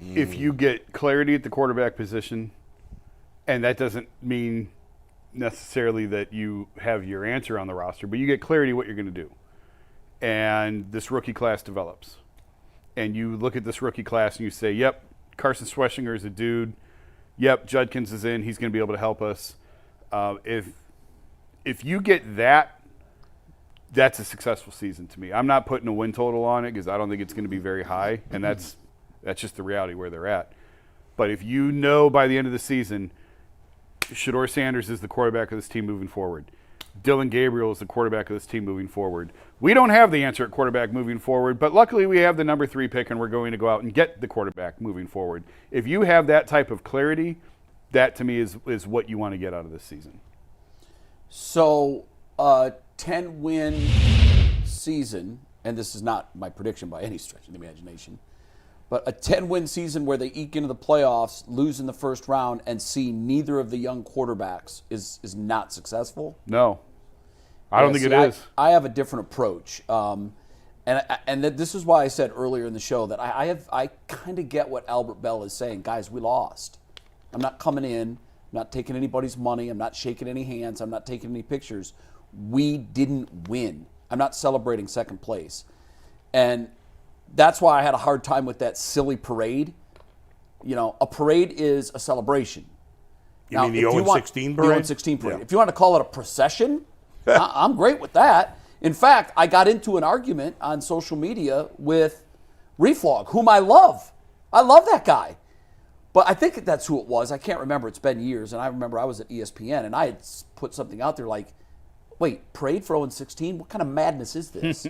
Speaker 4: If you get clarity at the quarterback position, and that doesn't mean necessarily that you have your answer on the roster, but you get clarity what you're going to do. And this rookie class develops. And you look at this rookie class and you say, yep, Carson Schweschinger is a dude. Yep, Judkins is in. He's going to be able to help us. If you get that, that's a successful season to me. I'm not putting a win total on it because I don't think it's going to be very high, and that's just the reality where they're at. But if you know by the end of the season, Shedeur Sanders is the quarterback of this team moving forward. Dylan Gabriel is the quarterback of this team moving forward. We don't have the answer at quarterback moving forward, but luckily we have the number 3 pick, and we're going to go out and get the quarterback moving forward. If you have that type of clarity, that to me is what you want to get out of this season.
Speaker 2: So, 10-win season, and this is not my prediction by any stretch of the imagination, but a 10-win season where they eke into the playoffs, lose in the first round, and see neither of the young quarterbacks is not successful?
Speaker 4: No. I don't think it is.
Speaker 2: I have a different approach. And this is why I said earlier in the show that I kind of get what Albert Belle is saying. Guys, we lost. I'm not coming in. I'm not taking anybody's money. I'm not shaking any hands. I'm not taking any pictures. We didn't win. I'm not celebrating second place. And that's why I had a hard time with that silly parade. You know, a parade is a celebration.
Speaker 3: You mean the 0-16 parade?
Speaker 2: The 0-16 parade.
Speaker 3: Yeah.
Speaker 2: If you want to call it a procession, I'm great with that. In fact, I got into an argument on social media with Reflog, whom I love. I love that guy. But I think that's who it was. I can't remember. It's been years. And I remember I was at ESPN, and I had put something out there like, wait, parade for 0-16? What kind of madness is this?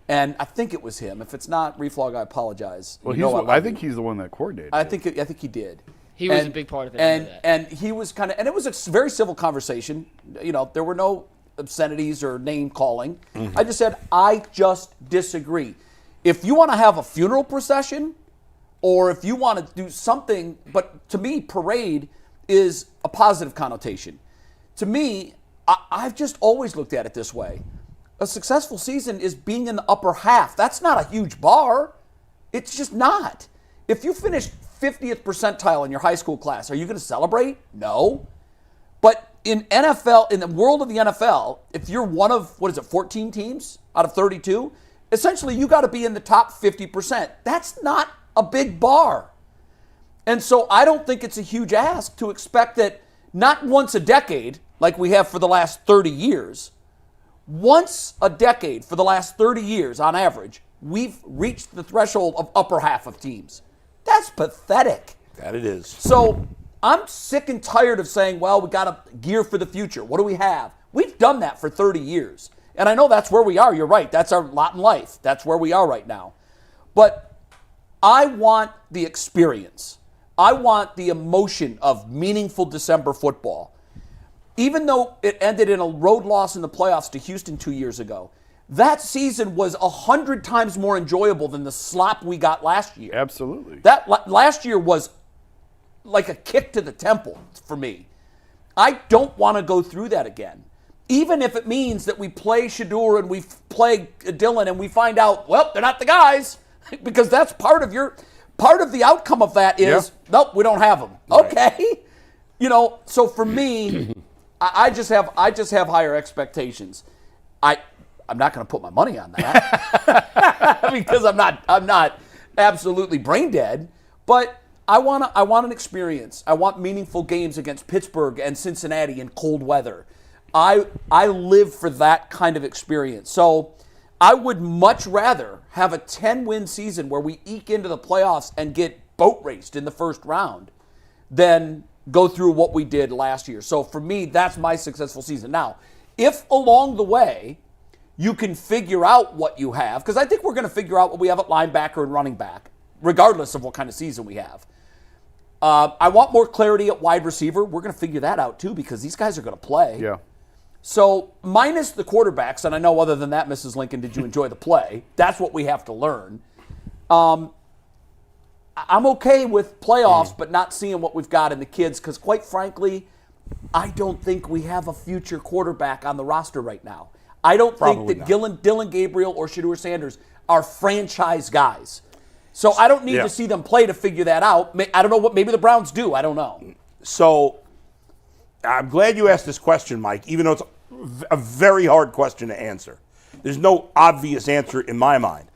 Speaker 2: And I think it was him. If it's not Reflog, I apologize.
Speaker 4: Well, I think he's the one that coordinated.
Speaker 2: I think he did.
Speaker 5: He was a big part of it.
Speaker 2: And he was kind of, and it was a very civil conversation. You know, there were no obscenities or name calling.
Speaker 3: Mm-hmm.
Speaker 2: I just said, I just disagree. If you want to have a funeral procession, or if you want to do something, but to me, parade is a positive connotation. To me, I've just always looked at it this way. A successful season is being in the upper half. That's not a huge bar. It's just not. If you finish 50th percentile in your high school class, are you going to celebrate? No. But in NFL, in the world of the NFL, if you're one of, 14 teams out of 32, essentially you got to be in the top 50%. That's not a big bar. And so I don't think it's a huge ask to expect that not once a decade, like we have for the last 30 years, once a decade for the last 30 years on average, we've reached the threshold of upper half of teams. That's pathetic.
Speaker 3: That it is.
Speaker 2: So I'm sick and tired of saying, well, we got to gear for the future. What do we have? We've done that for 30 years. And I know that's where we are. You're right. That's our lot in life. That's where we are right now. But I want the experience. I want the emotion of meaningful December football. Even though it ended in a road loss in the playoffs to Houston 2 years ago, that season was 100 times more enjoyable than the slop we got last year.
Speaker 4: Absolutely.
Speaker 2: That last year was like a kick to the temple for me. I don't want to go through that again. Even if it means that we play Shadur and we play Dylan and we find out, well, they're not the guys, because that's part of the outcome of that is, nope, we don't have them. Right. Okay. So for me, I just have higher expectations. I'm not going to put my money on that because I'm not absolutely brain dead, but I want an experience. I want meaningful games against Pittsburgh and Cincinnati in cold weather. I live for that kind of experience. So I would much rather have a 10-win season where we eke into the playoffs and get boat raced in the first round than go through what we did last year. So for me, that's my successful season. Now, if along the way you can figure out what you have, because I think we're going to figure out what we have at linebacker and running back, regardless of what kind of season we have. I want more clarity at wide receiver. We're going to figure that out too, because these guys are going to play.
Speaker 4: Yeah.
Speaker 2: So minus the quarterbacks, and I know other than that, Mrs. Lincoln, did you enjoy the play? That's what we have to learn. I'm okay with playoffs, but not seeing what we've got in the kids, because quite frankly, I don't think we have a future quarterback on the roster right now. I don't think that Dylan Gabriel or Shadur Sanders are franchise guys. So I don't need to see them play to figure that out. I don't know what, maybe the Browns do. I don't know.
Speaker 3: So I'm glad you asked this question, Mike, even though it's a very hard question to answer. There's no obvious answer in my mind.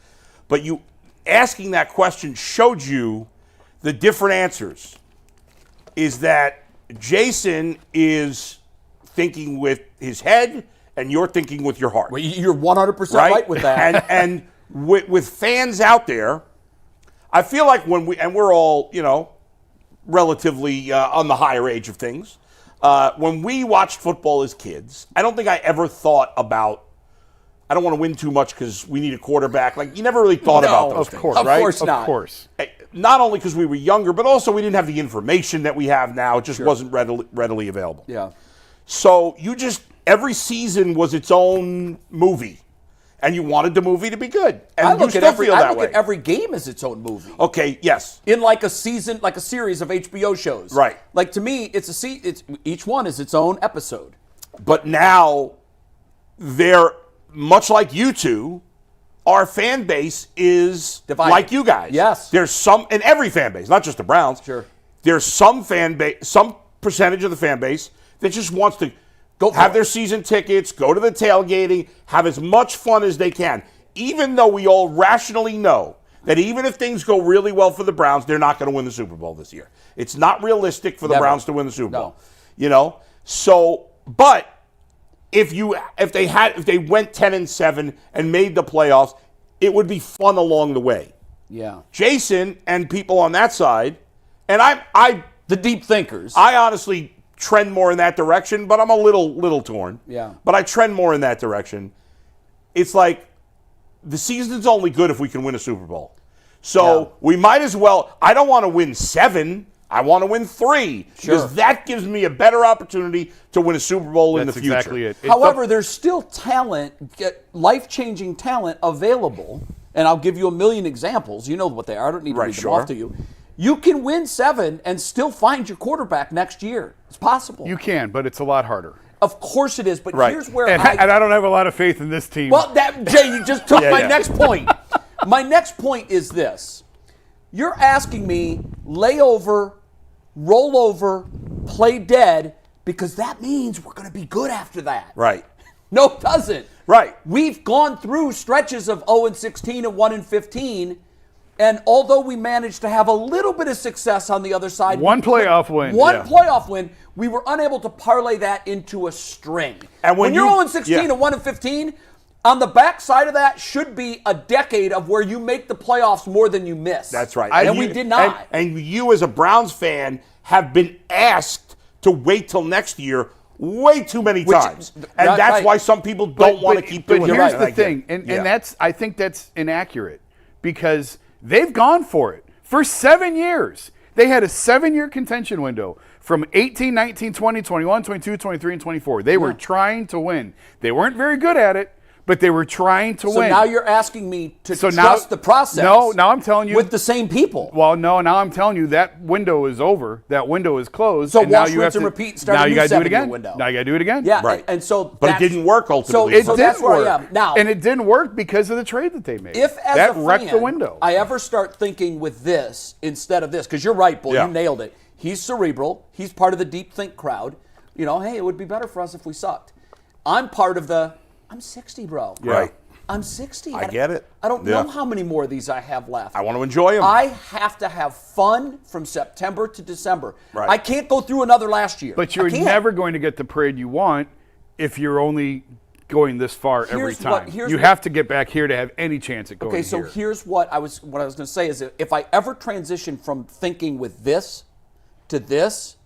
Speaker 3: But you asking that question showed you the different answers. Is that Jason is thinking with his head and you're thinking with your heart.
Speaker 2: Well, you're 100% right with that.
Speaker 3: And with fans out there, I feel like we're all, relatively on the higher age of things. When we watched football as kids, I don't think I ever thought about, I don't want to win too much because we need a quarterback. Like, you never really thought about those things, right?
Speaker 2: Of course not.
Speaker 4: Of course.
Speaker 3: Not only because we were younger, but also we didn't have the information that we have now. It just wasn't readily available.
Speaker 2: Yeah.
Speaker 3: So every season was its own movie. And you wanted the movie to be good. And I look at
Speaker 2: every game as its own movie.
Speaker 3: Okay, yes.
Speaker 2: In like a season, like a series of HBO shows.
Speaker 3: Right.
Speaker 2: Like to me, it's each one is its own episode.
Speaker 3: But now, they're much like you two, our fan base is divided. Like you guys.
Speaker 2: Yes.
Speaker 3: There's some in every fan base, not just the Browns.
Speaker 2: Sure.
Speaker 3: There's some fan base, some percentage of the fan base that just wants to have their season tickets, go to the tailgating, have as much fun as they can. Even though we all rationally know that even if things go really well for the Browns, they're not going to win the Super Bowl this year. It's not realistic for the Browns to win the Super Bowl. So, but if they went 10-7 and made the playoffs, it would be fun along the way.
Speaker 2: Yeah.
Speaker 3: Jason and people on that side, and
Speaker 2: the deep thinkers.
Speaker 3: I honestly trend more in that direction, but I'm a little torn.
Speaker 2: Yeah.
Speaker 3: But I trend more in that direction. It's like the season's only good if we can win a Super Bowl. So we might as well. I don't want to win 7. I want to win 3 because that gives me a better opportunity to win a Super Bowl in the future.
Speaker 4: Exactly it.
Speaker 2: However, there's still talent, life-changing talent available, and I'll give you a million examples. You know what they are. I don't need to read them off to you. You can win 7 and still find your quarterback next year. It's possible.
Speaker 4: You can, but it's a lot harder.
Speaker 2: Of course it is, but here's where
Speaker 4: and I don't have a lot of faith in this team.
Speaker 2: Well, Jay, you just took my next point. My next point is this. You're asking me lay over, roll over, play dead, because that means we're going to be good after that.
Speaker 3: Right.
Speaker 2: No, it doesn't.
Speaker 3: Right.
Speaker 2: We've gone through stretches of 0-16 and 1-15. And although we managed to have a little bit of success on the other side,
Speaker 4: one playoff win,
Speaker 2: playoff win, we were unable to parlay that into a string.
Speaker 3: And when
Speaker 2: you're 0-16 and 1-15, on the back side of that should be a decade of where you make the playoffs more than you miss.
Speaker 3: That's right.
Speaker 2: And we did not.
Speaker 3: And you as a Browns fan have been asked to wait till next year way too many times. And that's why some people don't want to keep doing it.
Speaker 4: But here's the thing, and I think that's inaccurate because they've gone for it for 7 years. They had a 7-year contention window from 18, 19, 20, 21, 22, 23, and 24. They were trying to win. They weren't very good at it, but they were trying to win.
Speaker 2: So now you're asking me to trust the process.
Speaker 4: No, now I'm telling you.
Speaker 2: With the same people.
Speaker 4: Well, no, now I'm telling you that window is over. That window is closed.
Speaker 2: So
Speaker 4: and now
Speaker 2: wash,
Speaker 4: you
Speaker 2: rinse,
Speaker 4: have
Speaker 2: and
Speaker 4: to,
Speaker 2: repeat, start
Speaker 4: now
Speaker 2: a
Speaker 4: you
Speaker 2: new
Speaker 4: got to do it
Speaker 2: 7-year
Speaker 4: again.
Speaker 2: window.
Speaker 4: Now you got to do it again.
Speaker 2: Yeah,
Speaker 3: right.
Speaker 2: And so
Speaker 3: but it didn't work ultimately.
Speaker 2: So that's where I am. Now,
Speaker 4: and it didn't work because of the trade that they made.
Speaker 2: If as
Speaker 4: that
Speaker 2: a
Speaker 4: wrecked
Speaker 2: fan,
Speaker 4: the window.
Speaker 2: I ever start thinking with this instead of this, because you're right, Bull, you nailed it. He's cerebral. He's part of the deep think crowd. You know, hey, it would be better for us if we sucked. I'm part of the, I'm 60, bro.
Speaker 3: Yeah. Right.
Speaker 2: I'm 60.
Speaker 3: I get it.
Speaker 2: I don't know how many more of these I have left.
Speaker 3: I want to enjoy them.
Speaker 2: I have to have fun from September to December.
Speaker 3: Right.
Speaker 2: I can't go through another last year.
Speaker 4: But you're never going to get the parade you want if you're only going this far every time. You have to get back here to have any chance at going here.
Speaker 2: Okay, so here's what I was going to say is if I ever transition from thinking with this to this,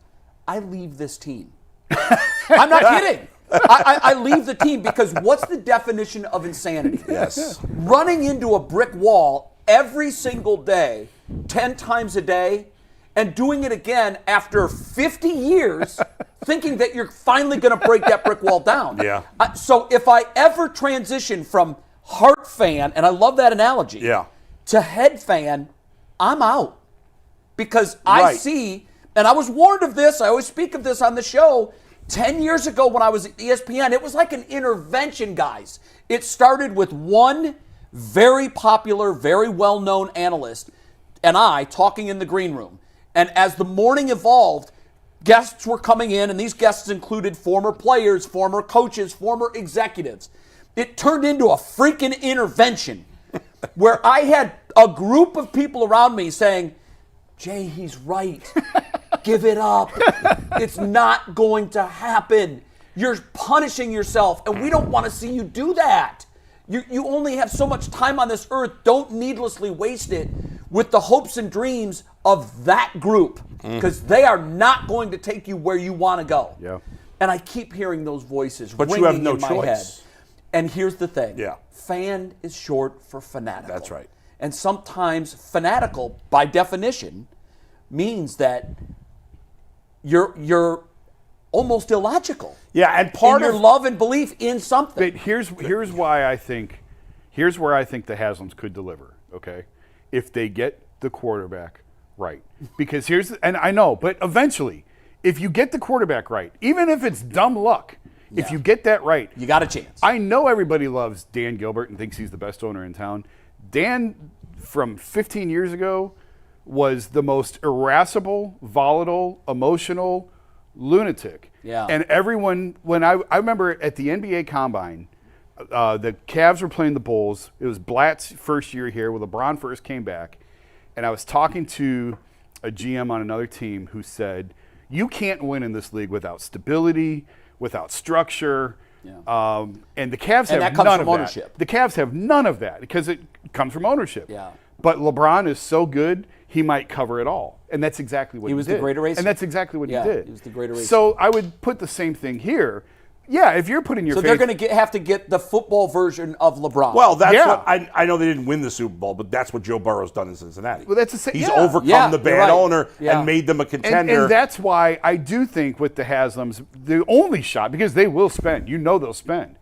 Speaker 2: I leave this team. I'm not kidding. I leave the team because what's the definition of insanity?
Speaker 3: Yes.
Speaker 2: Running into a brick wall every single day, 10 times a day, and doing it again after 50 years, thinking that you're finally going to break that brick wall down.
Speaker 3: Yeah.
Speaker 2: So if I ever transition from heart fan, and I love that analogy, to head fan, I'm out. Because I see, and I was warned of this, I always speak of this on the show, 10 years ago when I was at ESPN, it was like an intervention, guys. It started with one very popular, very well-known analyst and I talking in the green room. And as the morning evolved, guests were coming in, and these guests included former players, former coaches, former executives. It turned into a freaking intervention where I had a group of people around me saying, Jay, he's right. Give it up. It's not going to happen. You're punishing yourself, and we don't want to see you do that. You only have so much time on this earth. Don't needlessly waste it with the hopes and dreams of that group because they are not going to take you where you want to go.
Speaker 4: Yeah.
Speaker 2: And I keep hearing those voices
Speaker 3: but
Speaker 2: ringing
Speaker 3: you have no
Speaker 2: in my
Speaker 3: choice.
Speaker 2: head. And here's the thing.
Speaker 3: Yeah.
Speaker 2: Fan is short for fanatical.
Speaker 3: That's right.
Speaker 2: And sometimes fanatical, by definition, means that you're almost illogical.
Speaker 3: Yeah, and part
Speaker 2: in your
Speaker 3: of
Speaker 2: love and belief in something.
Speaker 4: But here's where I think the Haslams could deliver. Okay, if they get the quarterback right, because and I know, but eventually, if you get the quarterback right, even if it's dumb luck, if you get that right,
Speaker 2: you got a chance.
Speaker 4: I know everybody loves Dan Gilbert and thinks he's the best owner in town. Dan, from 15 years ago, was the most irascible, volatile, emotional lunatic.
Speaker 2: Yeah.
Speaker 4: And everyone, when I remember at the NBA Combine, the Cavs were playing the Bulls. It was Blatt's first year here when LeBron first came back. And I was talking to a GM on another team who said, you can't win in this league without stability, without structure. Yeah. And the Cavs have
Speaker 2: that comes
Speaker 4: none
Speaker 2: from
Speaker 4: of
Speaker 2: ownership.
Speaker 4: that. The Cavs have none of that because it comes from ownership.
Speaker 2: Yeah.
Speaker 4: But LeBron is so good, he might cover it all. And that's exactly what he did.
Speaker 2: He was the great eraser.
Speaker 4: And that's exactly what he did.
Speaker 2: He was the great eraser.
Speaker 4: So I would put the same thing here. Yeah, if you're putting your
Speaker 2: So
Speaker 4: faith,
Speaker 2: they're going to have to get the football version of LeBron.
Speaker 3: Well, that's what I know they didn't win the Super Bowl, but that's what Joe Burrow's done in Cincinnati.
Speaker 4: Well, that's the same.
Speaker 3: He's overcome the bad owner
Speaker 2: Yeah.
Speaker 3: and made them a contender.
Speaker 4: And that's why I do think with the Haslams, the only shot, because they will spend, they'll spend,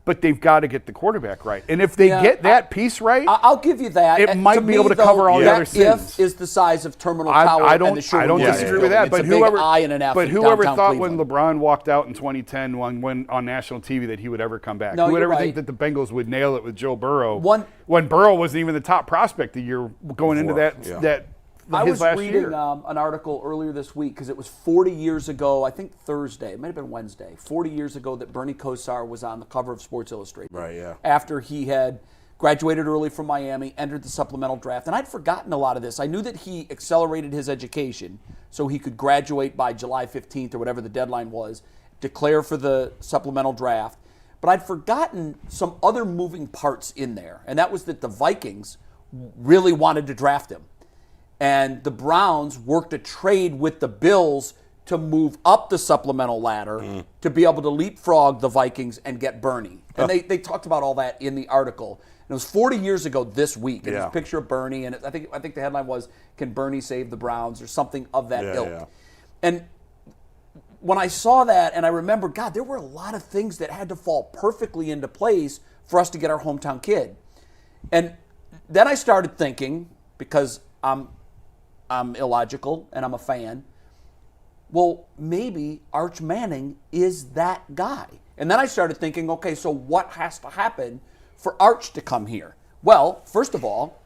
Speaker 4: but they've got to get the quarterback right. And if they get that piece right,
Speaker 2: I'll give you that.
Speaker 4: It might be able to cover all the other sins.
Speaker 2: If is the size of Terminal Tower
Speaker 4: I
Speaker 2: and
Speaker 4: don't
Speaker 2: the Sherwood
Speaker 4: disagree
Speaker 2: Williams
Speaker 4: with that.
Speaker 2: building. It's a big I and an F in
Speaker 4: whoever
Speaker 2: downtown
Speaker 4: thought
Speaker 2: Cleveland.
Speaker 4: when LeBron walked out in 2010 when on national TV that he would ever come back?
Speaker 2: No,
Speaker 4: Who would
Speaker 2: you're
Speaker 4: ever
Speaker 2: right.
Speaker 4: think that the Bengals would nail it with Joe Burrow?
Speaker 2: When
Speaker 4: Burrow wasn't even the top prospect the year going into that
Speaker 2: I
Speaker 4: his
Speaker 2: was
Speaker 4: last
Speaker 2: reading
Speaker 4: year.
Speaker 2: An article earlier this week because it was 40 years ago, I think Thursday, it might have been Wednesday, 40 years ago that Bernie Kosar was on the cover of Sports Illustrated.
Speaker 3: Right, yeah.
Speaker 2: After he had graduated early from Miami, entered the supplemental draft, and I'd forgotten a lot of this. I knew that he accelerated his education so he could graduate by July 15th or whatever the deadline was, declare for the supplemental draft. But I'd forgotten some other moving parts in there, and that was that the Vikings really wanted to draft him. And the Browns worked a trade with the Bills to move up the supplemental ladder to be able to leapfrog the Vikings and get Bernie. And they talked about all that in the article. And it was 40 years ago this week. And there's a picture of Bernie, and I think the headline was, "Can Bernie save the Browns?" or something of that ilk. Yeah. And when I saw that, and I remember, God, there were a lot of things that had to fall perfectly into place for us to get our hometown kid. And then I started thinking, because I'm illogical and I'm a fan, well, maybe Arch Manning is that guy. And then I started thinking, okay, so what has to happen for Arch to come here? Well, first of all,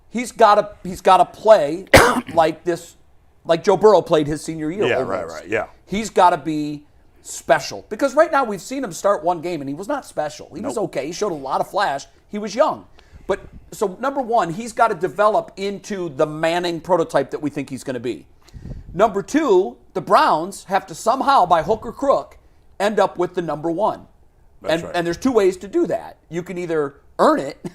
Speaker 2: he's got to play like this, like Joe Burrow played his senior year.
Speaker 3: Yeah, right, yeah.
Speaker 2: He's got to be special. Because right now we've seen him start one game, and he was not special. He was okay. He showed a lot of flash. He was young. But so number one, he's got to develop into the Manning prototype that we think he's going to be. Number two, the Browns have to somehow, by hook or crook, end up with the number one.
Speaker 3: That's right.
Speaker 2: And there's two ways to do that. You can either earn it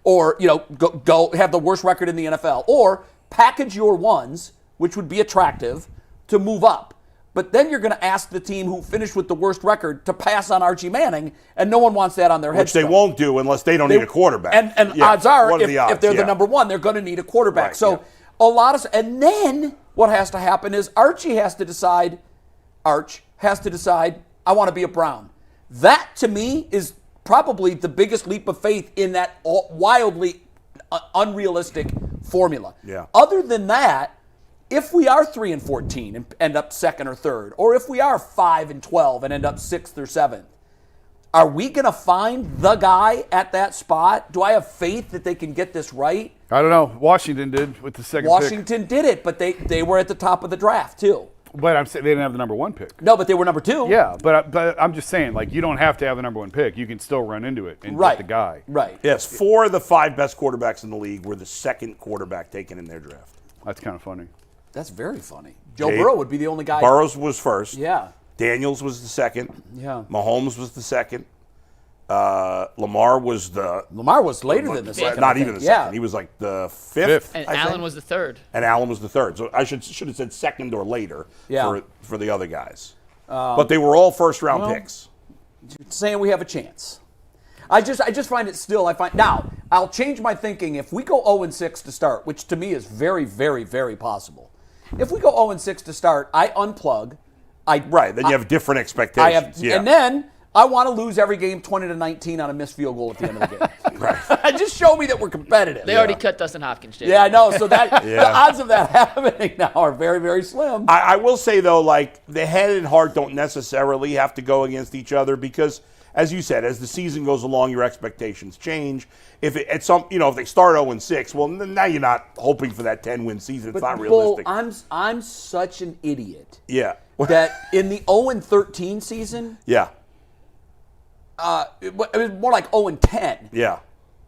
Speaker 2: or, go have the worst record in the NFL, or package your ones, which would be attractive, to move up. But then you're going to ask the team who finished with the worst record to pass on Archie Manning, and no one wants that on their headstone.
Speaker 3: Which they won't do unless they don't need a quarterback.
Speaker 2: And odds are, if they're the number one, they're going to need a quarterback. Right, so a lot of, and then what has to happen is Arch has to decide, I want to be a Brown. That, to me, is probably the biggest leap of faith in that wildly unrealistic formula.
Speaker 3: Yeah.
Speaker 2: Other than that, if we are 3-14 and end up second or third, or if we are 5-12 and end up 6th or 7th, are we going to find the guy at that spot? Do I have faith that they can get this right?
Speaker 4: I don't know. Washington did with the second pick.
Speaker 2: Washington did it, but they were at the top of the draft too.
Speaker 4: But I'm saying they didn't have the number one pick.
Speaker 2: No, but they were number 2.
Speaker 4: Yeah, but I'm just saying, like, you don't have to have the number one pick. You can still run into it and get the guy.
Speaker 2: Right.
Speaker 3: Yes, 4 of the 5 best quarterbacks in the league were the second quarterback taken in their draft.
Speaker 4: That's kind of funny.
Speaker 2: That's very funny. Joe Burrow would be the only guy.
Speaker 3: Burrows was first.
Speaker 2: Yeah.
Speaker 3: Daniels was the second.
Speaker 2: Yeah.
Speaker 3: Mahomes was the second. Lamar was
Speaker 2: later than the second.
Speaker 3: Not even the second. He was like the 5th.
Speaker 5: And Allen was the 3rd.
Speaker 3: And Allen was the 3rd. So I should have said second or later for the other guys. But they were all first-round picks.
Speaker 2: Saying we have a chance. I just find it still. Now I'll change my thinking if we go 0-6 to start, which to me is very, very, very possible. If we go 0-6 to start, I unplug.
Speaker 3: Then you have different expectations.
Speaker 2: And then I want to lose every game 20-19 on a missed field goal at the end of the game.
Speaker 3: Right.
Speaker 2: Just show me that we're competitive.
Speaker 5: They already cut Dustin Hopkins, Jay.
Speaker 2: Yeah, I know. So that the odds of that happening now are very, very slim.
Speaker 3: I will say, though, like, the head and heart don't necessarily have to go against each other because, as you said, as the season goes along, your expectations change. If they start 0-6, well, now you're not hoping for that 10-win season. It's not realistic.
Speaker 2: I'm such an idiot.
Speaker 3: Yeah.
Speaker 2: That in the 0-13 season.
Speaker 3: Yeah.
Speaker 2: It was more like 0-10.
Speaker 3: Yeah.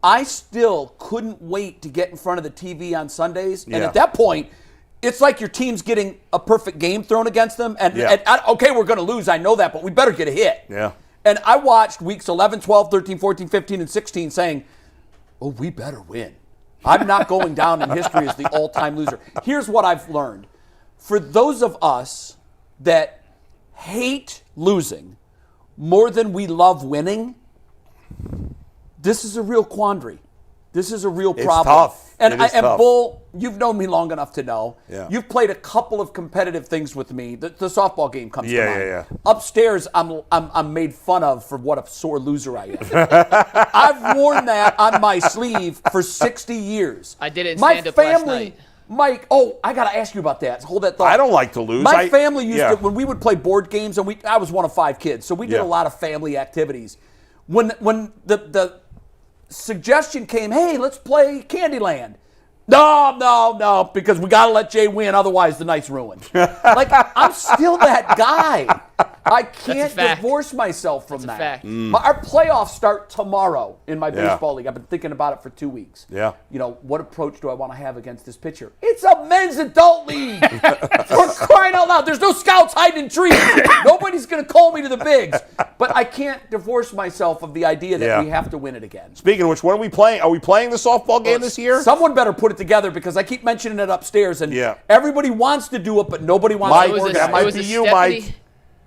Speaker 2: I still couldn't wait to get in front of the TV on Sundays. And at that point, it's like your team's getting a perfect game thrown against them. And okay, we're going to lose. I know that, but we better get a hit.
Speaker 3: Yeah.
Speaker 2: And I watched weeks 11, 12, 13, 14, 15, and 16 saying, oh, we better win. I'm not going down in history as the all-time loser. Here's what I've learned. For those of us that hate losing more than we love winning, this is a real quandary. This is a real problem.
Speaker 3: It's tough.
Speaker 2: And Bull, you've known me long enough to know.
Speaker 3: Yeah.
Speaker 2: You've played a couple of competitive things with me. The softball game comes to mind.
Speaker 3: Yeah.
Speaker 2: Upstairs, I'm made fun of for what a sore loser I am. I've worn that on my sleeve for 60 years.
Speaker 5: I did it in stand-up last night.
Speaker 2: Mike, I got to ask you about that. Hold that thought.
Speaker 3: I don't like to lose.
Speaker 2: My family used to, when we would play board games, and I was one of 5 kids, so we did a lot of family activities. When the suggestion came, hey, let's play Candyland. No, because we got to let Jay win, otherwise the night's ruined. Like, I'm still that guy. I can't divorce myself from that.
Speaker 5: Fact.
Speaker 2: Our playoffs start tomorrow in my baseball league. I've been thinking about it for 2 weeks.
Speaker 3: Yeah.
Speaker 2: You know, what approach do I want to have against this pitcher? It's a men's adult league. For crying out loud. There's no scouts hiding in trees. Nobody's going to call me to the bigs. But I can't divorce myself of the idea that we have to win it again.
Speaker 3: Speaking of which, when are we playing? Are we playing the softball game this year?
Speaker 2: Someone better put it together because I keep mentioning it upstairs, and everybody wants to do it, but nobody wants to organize.
Speaker 3: That might be you, Mike.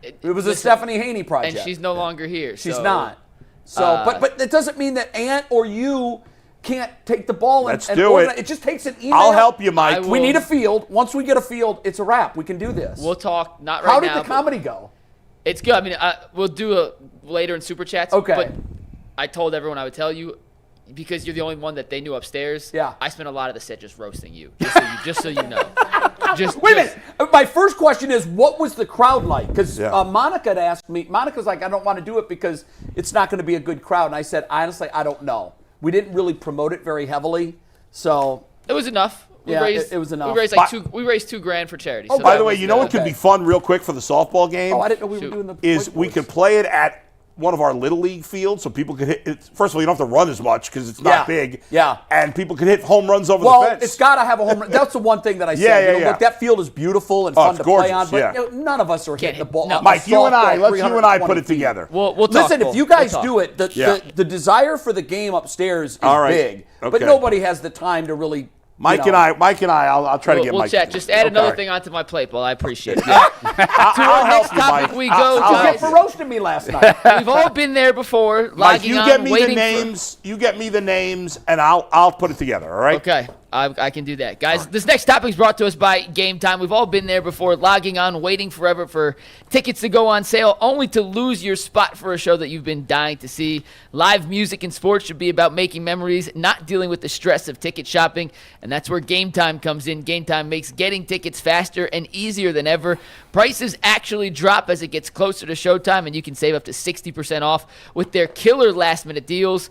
Speaker 2: It was a Stephanie Haney project.
Speaker 5: And she's no longer here.
Speaker 2: She's not. So, but it doesn't mean that Ant or you can't take the ball and organize. It just takes an email.
Speaker 3: I'll help you, Mike.
Speaker 2: We need a field. Once we get a field, it's a wrap. We can do this.
Speaker 5: We'll talk. Not right now.
Speaker 2: How did the comedy go?
Speaker 5: It's good. I mean, we'll do it later in Super Chats.
Speaker 2: Okay.
Speaker 5: But I told everyone I would tell you, because you're the only one that they knew upstairs.
Speaker 2: Yeah.
Speaker 5: I spent a lot of the set just roasting you, just so you know.
Speaker 2: Wait a minute. My first question is, what was the crowd like? Because Monica had asked me. Monica's like, I don't want to do it because it's not going to be a good crowd. And I said, honestly, I don't know. We didn't really promote it very heavily, so
Speaker 5: it was enough.
Speaker 2: It was enough.
Speaker 5: We raised we raised $2,000 for charity.
Speaker 3: Oh, so by the way, you know what could be fun, real quick, for the softball game?
Speaker 2: Oh, I didn't know we were doing the.
Speaker 3: Is we could play it at one of our little league fields, so people could hit it. First of all, you don't have to run as much because it's not big.
Speaker 2: Yeah.
Speaker 3: And people can hit home runs over the fence.
Speaker 2: Well, it's got to have a home run. That's the one thing that I said. Look, that field is beautiful and fun to play on, but none of us are hitting the ball.
Speaker 5: No,
Speaker 3: Mike, you and I put it together.
Speaker 5: We'll
Speaker 2: listen, if you guys do it, the desire for the game upstairs is big, but nobody has the time to really.
Speaker 3: Mike and I, I'll try to get Mike.
Speaker 5: We'll chat. Just add another thing onto my plate, Paul. I appreciate it. To our next topic we go, guys.
Speaker 2: You for roasting me last night.
Speaker 5: We've all been there before.
Speaker 3: Mike, you get me the names. You get me the names, and I'll put it together. All right.
Speaker 5: Okay. I can do that. Guys, this next topic is brought to us by Game Time. We've all been there before, logging on, waiting forever for tickets to go on sale, only to lose your spot for a show that you've been dying to see. Live music and sports should be about making memories, not dealing with the stress of ticket shopping, and that's where Game Time comes in. Game Time makes getting tickets faster and easier than ever. Prices actually drop as it gets closer to showtime, and you can save up to 60% off with their killer last-minute deals.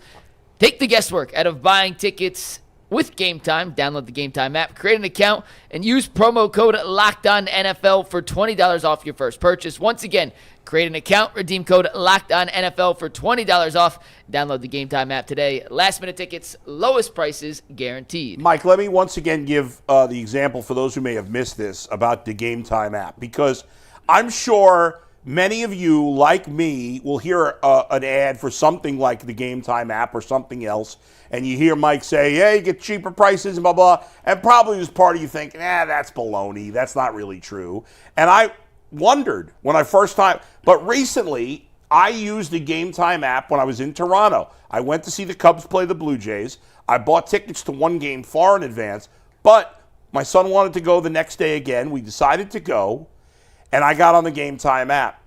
Speaker 5: Take the guesswork out of buying tickets with Game Time. Download the Game Time app, create an account, and use promo code LOCKEDONNFL for $20 off your first purchase. Once again, create an account, redeem code LOCKEDONNFL for $20 off. Download the Game Time app today. Last-minute tickets, lowest prices guaranteed.
Speaker 3: Mike, let me once again give the example for those who may have missed this about the Game Time app, because I'm sure many of you, like me, will hear an ad for something like the Game Time app or something else, and you hear Mike say, hey, get cheaper prices and blah, blah, and probably there's part of you thinking, that's baloney. That's not really true. And I wondered when I first time, but recently I used the Game Time app when I was in Toronto. I went to see the Cubs play the Blue Jays. I bought tickets to one game far in advance, but my son wanted to go the next day again. We decided to go, and I got on the Game Time app.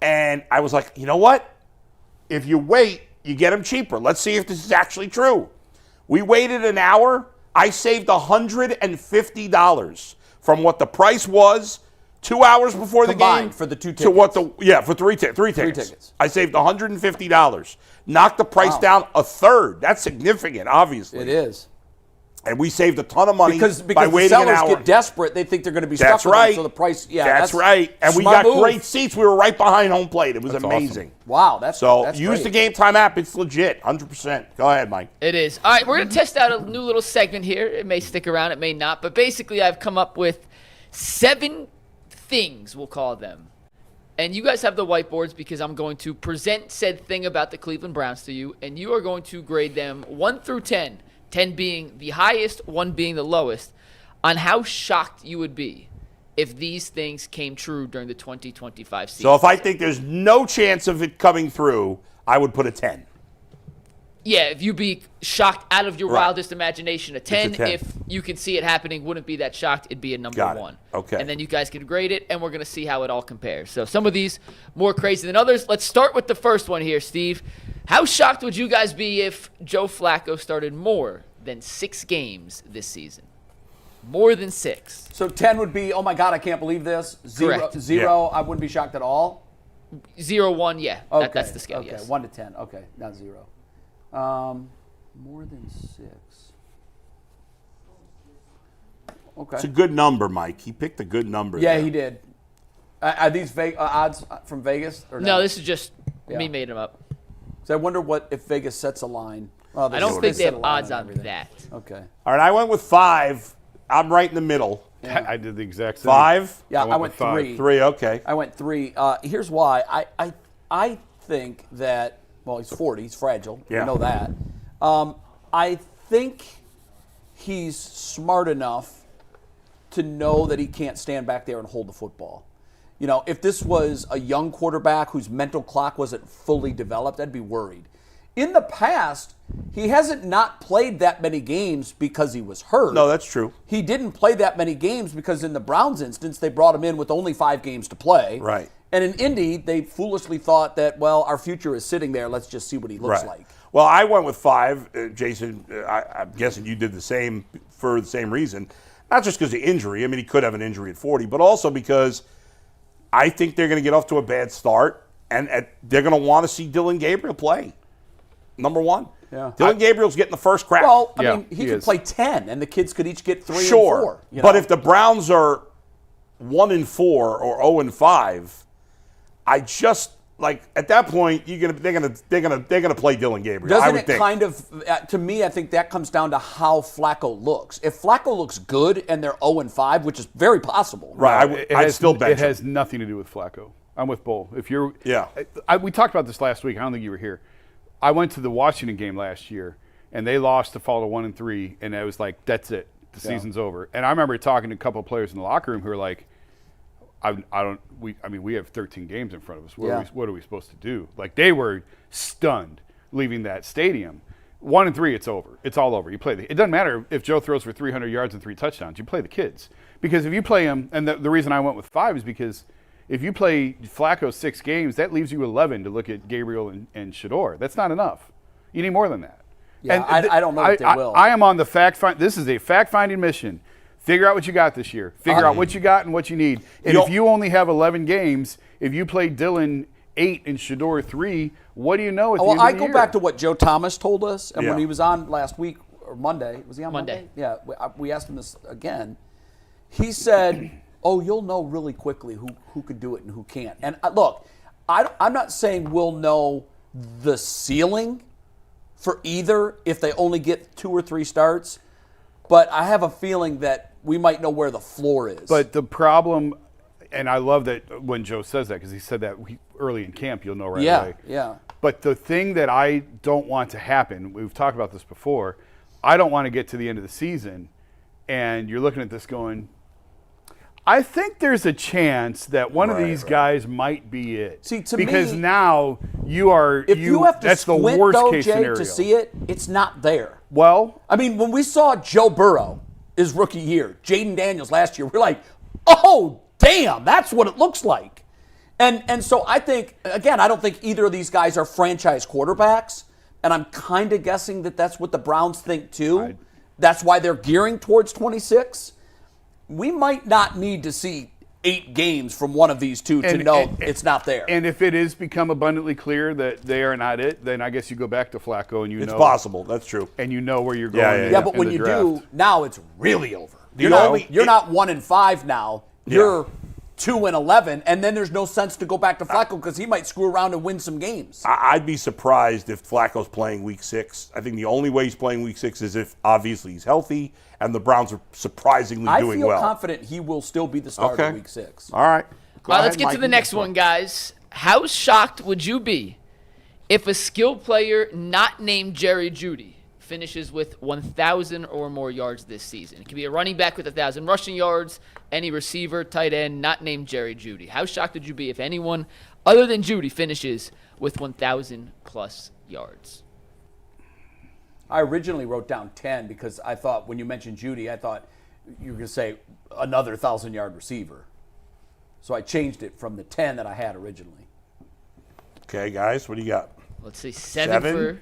Speaker 3: And I was like, you know what? If you wait, you get them cheaper. Let's see if this is actually true. We waited an hour. I saved $150 from what the price was 2 hours before the game.
Speaker 2: For the two tickets.
Speaker 3: To what for three tickets. I saved $150. Knocked the price down a third. That's significant, obviously.
Speaker 2: It is.
Speaker 3: And we saved a ton of money
Speaker 2: because
Speaker 3: by waiting an hour.
Speaker 2: The sellers get desperate. They think they're going to be stuck with them, so the price,
Speaker 3: that's right. And we got great seats. We were right behind home plate. It was amazing.
Speaker 2: Awesome. Wow, that's
Speaker 3: use
Speaker 2: great.
Speaker 3: the Game Time app. It's legit, 100%. Go ahead, Mike.
Speaker 5: It is. All right, we're going to test out a new little segment here. It may stick around. It may not. But basically, I've come up with 7 things, we'll call them. And you guys have the whiteboards because I'm going to present said thing about the Cleveland Browns to you, and you are going to grade them 1 through 10. 10 being the highest, 1 being the lowest, on how shocked you would be if these things came true during the 2025 season.
Speaker 3: So if I think there's no chance of it coming through, I would put a 10.
Speaker 5: Yeah, if you'd be shocked out of your wildest imagination, a 10. If you can see it happening, wouldn't be that shocked, it'd be a number 1.
Speaker 3: Okay.
Speaker 5: And then you guys can grade it, and we're going to see how it all compares. So some of these more crazy than others. Let's start with the first one here, Steve. How shocked would you guys be if Joe Flacco started more than 6 games this season? More than 6.
Speaker 2: So 10 would be, oh my God, I can't believe this. 0, I wouldn't be shocked at all.
Speaker 5: 0, 1, yeah.
Speaker 2: Okay.
Speaker 5: That's the scale,
Speaker 2: okay.
Speaker 5: yes.
Speaker 2: 1 to 10, okay, not 0. More than 6. Okay.
Speaker 3: It's a good number, Mike. He picked a good number.
Speaker 2: Yeah,
Speaker 3: there.
Speaker 2: he did. Are these odds from Vegas? Or
Speaker 5: No, this is just me made them up.
Speaker 2: So I wonder what if Vegas sets a line. Oh,
Speaker 5: I don't think they have odds on that.
Speaker 2: Okay.
Speaker 3: All right, I went with 5. I'm right in the middle.
Speaker 4: Yeah. I did the exact same.
Speaker 3: 5?
Speaker 2: Yeah, I went 3.
Speaker 3: 3, okay.
Speaker 2: I went 3. Here's why. I think that, well, he's 40. He's fragile.
Speaker 3: Yeah.
Speaker 2: We know that. I think he's smart enough to know that he can't stand back there and hold the football. You know, if this was a young quarterback whose mental clock wasn't fully developed, I'd be worried. In the past, he hasn't not played that many games because he was hurt.
Speaker 3: No, that's true.
Speaker 2: He didn't play that many games because in the Browns instance, they brought him in with only 5 games to play.
Speaker 3: Right.
Speaker 2: And in Indy, they foolishly thought that, well, our future is sitting there. Let's just see what he looks like.
Speaker 3: Well, I went with 5. Jason, I'm guessing you did the same for the same reason. Not just because of injury. I mean, he could have an injury at 40, but also because I think they're going to get off to a bad start, and they're going to want to see Dylan Gabriel play. Number 1.
Speaker 2: Yeah.
Speaker 3: Dylan Gabriel's getting the first crack.
Speaker 2: Well, I mean, he could
Speaker 4: is.
Speaker 2: play 10, and the kids could each get 3 and 4.
Speaker 3: Sure, but if the Browns are 1-4 or 0-5, I just like at that point they're gonna play Dylan Gabriel. I
Speaker 2: Doesn't
Speaker 3: would
Speaker 2: it
Speaker 3: think.
Speaker 2: kind of, to me, I think that comes down to how Flacco looks. If Flacco looks good and they're 0-5, which is very possible.
Speaker 3: Right, I'd still bench
Speaker 4: it has nothing to do with Flacco. I'm with Bull. If you're, we talked about this last week. I don't think you were here. I went to the Washington game last year, and they lost to fall to 1-3, and it was like, that's it. The season's over. And I remember talking to a couple of players in the locker room who were like, we have 13 games in front of us. What are we supposed to do? Like, they were stunned leaving that stadium. 1-3, it's over. It's all over. You play it doesn't matter if Joe throws for 300 yards and 3 touchdowns. You play the kids. Because if you play him, and the reason I went with 5 is because if you play Flacco 6 games, that leaves you 11 to look at Gabriel and Shador. That's not enough. You need more than that.
Speaker 2: Yeah, and I don't know if they will.
Speaker 4: I am on the this is a fact-finding mission. Figure out what you got this year. Figure out what you got and what you need. And if you only have 11 games, if you play Dylan 8 and Shador 3, what do you know at the end of the year?
Speaker 2: I go back to what Joe Thomas told us, and when he was on last week, or Monday, was he on Monday? Yeah, we asked him this again. He said, you'll know really quickly who could do it and who can't. And look, I'm not saying we'll know the ceiling for either if they only get 2 or 3 starts, but I have a feeling that we might know where the floor is.
Speaker 4: But the problem, and I love that when Joe says that, because he said that early in camp, you'll know right away.
Speaker 2: Yeah.
Speaker 4: But the thing that I don't want to happen, we've talked about this before, I don't want to get to the end of the season and you're looking at this going, I think there's a chance that one of these guys might be it.
Speaker 2: See, to
Speaker 4: because
Speaker 2: me,
Speaker 4: now you are.
Speaker 2: If you have to
Speaker 4: that's
Speaker 2: squint,
Speaker 4: the worst
Speaker 2: though,
Speaker 4: case
Speaker 2: Jay,
Speaker 4: scenario
Speaker 2: to see it, it's not there.
Speaker 4: Well,
Speaker 2: I mean, when we saw Joe Burrow his rookie year, Jaden Daniels last year, we're like, oh damn, that's what it looks like. And so I think, again, I don't think either of these guys are franchise quarterbacks, and I'm kind of guessing that that's what the Browns think too. That's why they're gearing towards 26. We might not need to see 8 games from one of these two to know it's not there.
Speaker 4: And if it is become abundantly clear that they are not it, then I guess you go back to Flacco and you know.
Speaker 3: It's possible. That's true.
Speaker 4: And you know where you're going.
Speaker 2: Yeah, but when you do, now it's really over. You're not 1-5 now. You're 2-11, and then there's no sense to go back to Flacco because he might screw around and win some games.
Speaker 3: I'd be surprised if Flacco's playing Week 6. I think the only way he's playing Week 6 is if obviously he's healthy and the Browns are surprisingly doing well.
Speaker 2: I feel confident he will still be the starter in Week 6.
Speaker 3: All right.
Speaker 5: All right, let's get to the next one, guys. How shocked would you be if a skill player not named Jerry Jeudy finishes with 1,000 or more yards this season? It could be a running back with 1,000 rushing yards, any receiver, tight end, not named Jerry Jeudy. How shocked would you be if anyone other than Jeudy finishes with 1,000-plus yards?
Speaker 2: I originally wrote down 10 because I thought when you mentioned Jeudy, I thought you were going to say another 1,000-yard receiver. So I changed it from the 10 that I had originally.
Speaker 3: Okay, guys, what do you got?
Speaker 5: Let's see, 7 for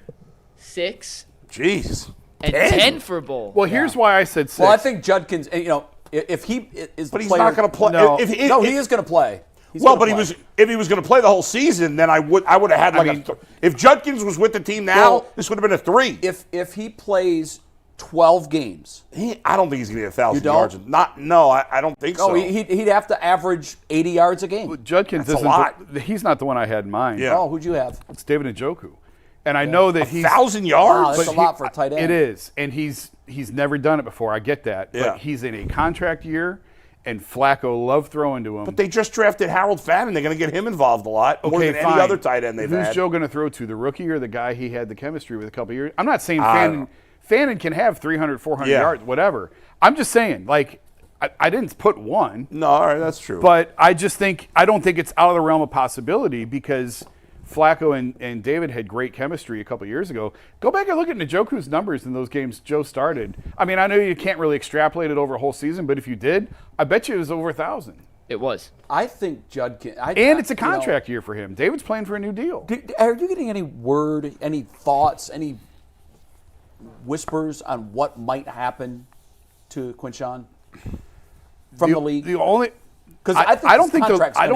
Speaker 5: 6.
Speaker 3: Jeez.
Speaker 5: And 10 for Bull.
Speaker 4: Well, here's why I said 6.
Speaker 2: Well, I think Judkins, if he is
Speaker 3: But
Speaker 2: the
Speaker 3: he's
Speaker 2: player,
Speaker 3: not going to play.
Speaker 2: No, he is going to play. He's gonna play.
Speaker 3: If he was going to play the whole season, then I would have had if Judkins was with the team now, this would have been a 3.
Speaker 2: If he plays 12 games.
Speaker 3: I don't think he's going to get 1,000
Speaker 2: You
Speaker 3: yards. I don't think so.
Speaker 2: Oh, he'd have to average 80 yards a game.
Speaker 4: Well, Judkins
Speaker 3: That's a lot.
Speaker 4: He's not the one I had in mind.
Speaker 3: Yeah.
Speaker 2: Oh, who'd you have?
Speaker 4: It's David Njoku. And I know that he's
Speaker 3: 1,000
Speaker 2: Wow,
Speaker 3: yards.
Speaker 2: that's a lot for a tight end.
Speaker 4: It is, and he's never done it before. I get that,
Speaker 3: Yeah.
Speaker 4: but he's in a contract year, and Flacco loved throwing to him.
Speaker 3: But they just drafted Harold Fannin. They're going to get him involved a lot more than any other tight end they've had.
Speaker 4: Who's Joe going to throw to? The rookie or the guy he had the chemistry with a couple years? I'm not saying Fannin can have 300, 400 yards, whatever. I'm just saying, like, I didn't put one.
Speaker 3: No, all right, that's true.
Speaker 4: But I don't think it's out of the realm of possibility because Flacco and David had great chemistry a couple years ago. Go back and look at Njoku's numbers in those games Joe started. I mean, I know you can't really extrapolate it over a whole season, but if you did, I bet you it was over 1,000.
Speaker 5: It was.
Speaker 2: I think Judkins.
Speaker 4: And it's a contract year for him. David's playing for a new deal.
Speaker 2: Are you getting any word, any thoughts, any whispers on what might happen to Quinshawn from the league?
Speaker 4: The only
Speaker 2: Because I don't think
Speaker 4: I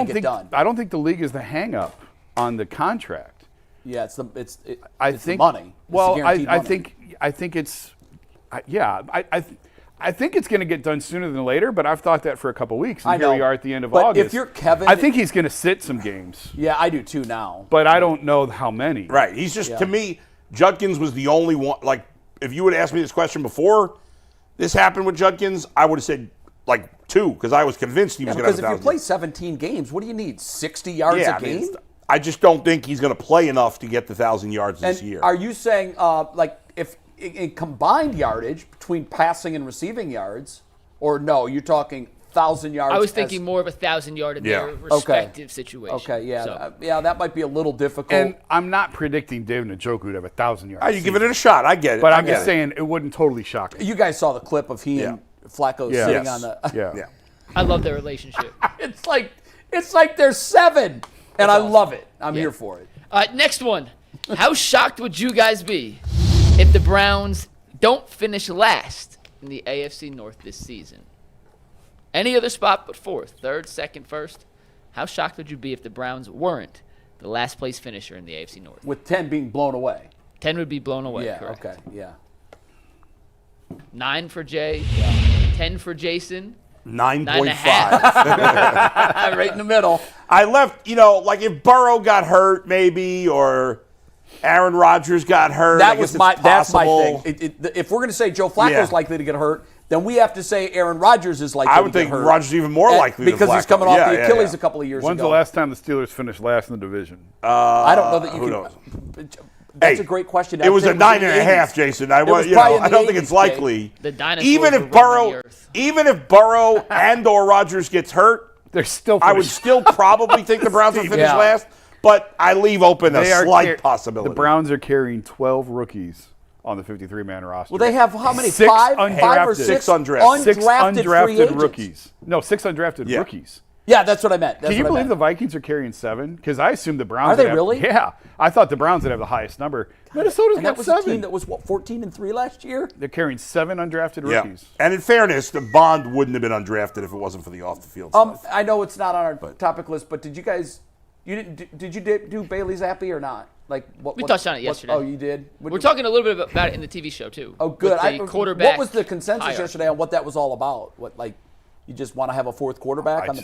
Speaker 4: don't think the league is the hang-up on the contract.
Speaker 2: Yeah, it's the
Speaker 4: think
Speaker 2: money.
Speaker 4: Well,
Speaker 2: it's
Speaker 4: I think it's I think it's going to get done sooner than later, but I've thought that for a couple weeks, and
Speaker 2: I know.
Speaker 4: here we are at the end of
Speaker 2: But
Speaker 4: August.
Speaker 2: if you're Kevin,
Speaker 4: I think he's going to sit some games.
Speaker 2: Yeah, I do too now.
Speaker 4: But I don't know how many.
Speaker 3: Right. He's just, to me, Judkins was the only one. Like, if you would ask me this question before this happened with Judkins, I would have said, like, 2, because I was convinced he was going to have
Speaker 2: Because if you play 17 games, what do you need, 60 yards a game?
Speaker 3: I just don't think he's going to play enough to get the 1,000 yards this year.
Speaker 2: Are you saying, like, if in combined yardage between passing and receiving yards, or no, you're talking 1,000 yards?
Speaker 5: I was thinking more of 1,000 yard in their respective situation.
Speaker 2: Okay, yeah.
Speaker 5: So.
Speaker 2: Yeah, that might be a little difficult.
Speaker 4: And I'm not predicting David Njoku to have 1,000 yards.
Speaker 3: You give it a shot. I get it.
Speaker 4: But I'm just saying it wouldn't totally shock me.
Speaker 2: You guys saw the clip of he and Flacco sitting on the.
Speaker 4: Yeah.
Speaker 5: I love their relationship.
Speaker 2: It's like they're 7, and I love it. I'm here for it.
Speaker 5: All right, next one. How shocked would you guys be if the Browns don't finish last in the AFC North this season? Any other spot but 4th, 3rd, 2nd, 1st? How shocked would you be if the Browns weren't the last place finisher in the AFC North?
Speaker 2: With 10 being blown away.
Speaker 5: 10 would be blown away,
Speaker 2: Yeah,
Speaker 5: correct.
Speaker 2: okay, yeah.
Speaker 5: 9 for Jay, 10 for Jason.
Speaker 3: 9.5.
Speaker 2: Right in the middle.
Speaker 3: I left, like if Burrow got hurt maybe, or Aaron Rodgers got hurt.
Speaker 2: That's my thing. If we're going to say Joe Flacco's likely to get hurt, then we have to say Aaron Rodgers is likely to get hurt.
Speaker 3: I would think Rodgers is even more likely
Speaker 2: because
Speaker 3: than Flacco.
Speaker 2: He's coming off the Achilles a couple of years
Speaker 4: When's
Speaker 2: ago.
Speaker 4: the last time the Steelers finished last in the division?
Speaker 2: I don't know that you
Speaker 3: who
Speaker 2: can.
Speaker 3: knows?
Speaker 2: That's a great question.
Speaker 3: It was a 9.5, Jason. I don't think it's likely.
Speaker 5: The dinosaurs
Speaker 3: even if Burrow and or Rodgers gets hurt,
Speaker 4: they're still.
Speaker 3: I would still probably think the Browns will finish last, but I leave open a slight possibility.
Speaker 4: The Browns are carrying 12 rookies on the 53-man roster.
Speaker 2: Well, they have how many?
Speaker 4: 6
Speaker 2: five or
Speaker 4: undrafted.
Speaker 2: six
Speaker 3: undrafted.
Speaker 4: 6
Speaker 2: undrafted free agents.
Speaker 4: rookies. No, 6 undrafted rookies.
Speaker 2: Yeah, that's what I meant.
Speaker 4: Can you believe the Vikings are carrying 7? Because I assumed the Browns.
Speaker 2: Are they really?
Speaker 4: Yeah, I thought the Browns would have the highest number. Minnesota's
Speaker 2: And
Speaker 4: got
Speaker 2: that was
Speaker 4: 7.
Speaker 2: a team that was 14-3 last year.
Speaker 4: They're carrying 7 undrafted rookies.
Speaker 3: And in fairness, the Bond wouldn't have been undrafted if it wasn't for the off the field stuff.
Speaker 2: I know it's not on our topic list, but did you guys? Did you do Bailey Zappi or not? Like what?
Speaker 5: We touched on it yesterday.
Speaker 2: Oh, you did.
Speaker 5: We're talking a little bit about it in the TV show too.
Speaker 2: Oh, good.
Speaker 5: With the quarterback.
Speaker 2: What was the consensus yesterday on what that was all about? What you just want to have a 4th quarterback?
Speaker 3: I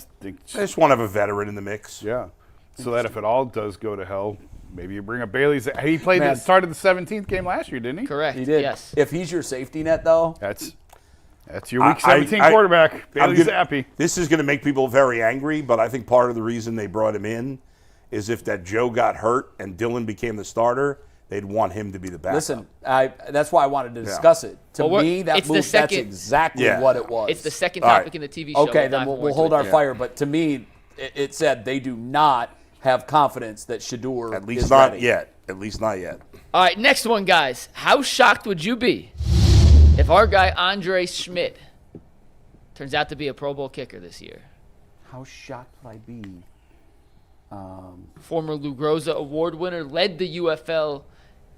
Speaker 3: just want to have a veteran in the mix.
Speaker 4: Yeah, so that if it all does go to hell, maybe you bring up Bailey's. He played the start of the 17th game last year, didn't he?
Speaker 5: Correct.
Speaker 2: He did.
Speaker 5: Yes.
Speaker 2: If he's your safety net, though,
Speaker 4: that's your week 17 quarterback, Bailey Zappi.
Speaker 3: This is going to make people very angry, but I think part of the reason they brought him in is if that Joe got hurt and Dylan became the starter, they'd want him to be the backup.
Speaker 2: listen, that's why I wanted to discuss it. To me, that's exactly what it was.
Speaker 5: It's the second topic in the TV show.
Speaker 2: Okay, then we'll hold our fire. But to me, it said they do not have confidence that Shedeur
Speaker 3: At least
Speaker 2: is
Speaker 3: not
Speaker 2: ready.
Speaker 3: yet. At least not yet.
Speaker 5: All right, next one, guys. How shocked would you be if our guy Andre Schmidt turns out to be a Pro Bowl kicker this year?
Speaker 2: How shocked would I be?
Speaker 5: Former Lou Groza Award winner, led the UFL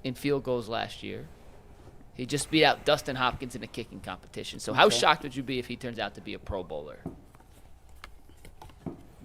Speaker 5: in field goals last year. He just beat out Dustin Hopkins in a kicking competition. So how shocked would you be if he turns out to be a Pro Bowler?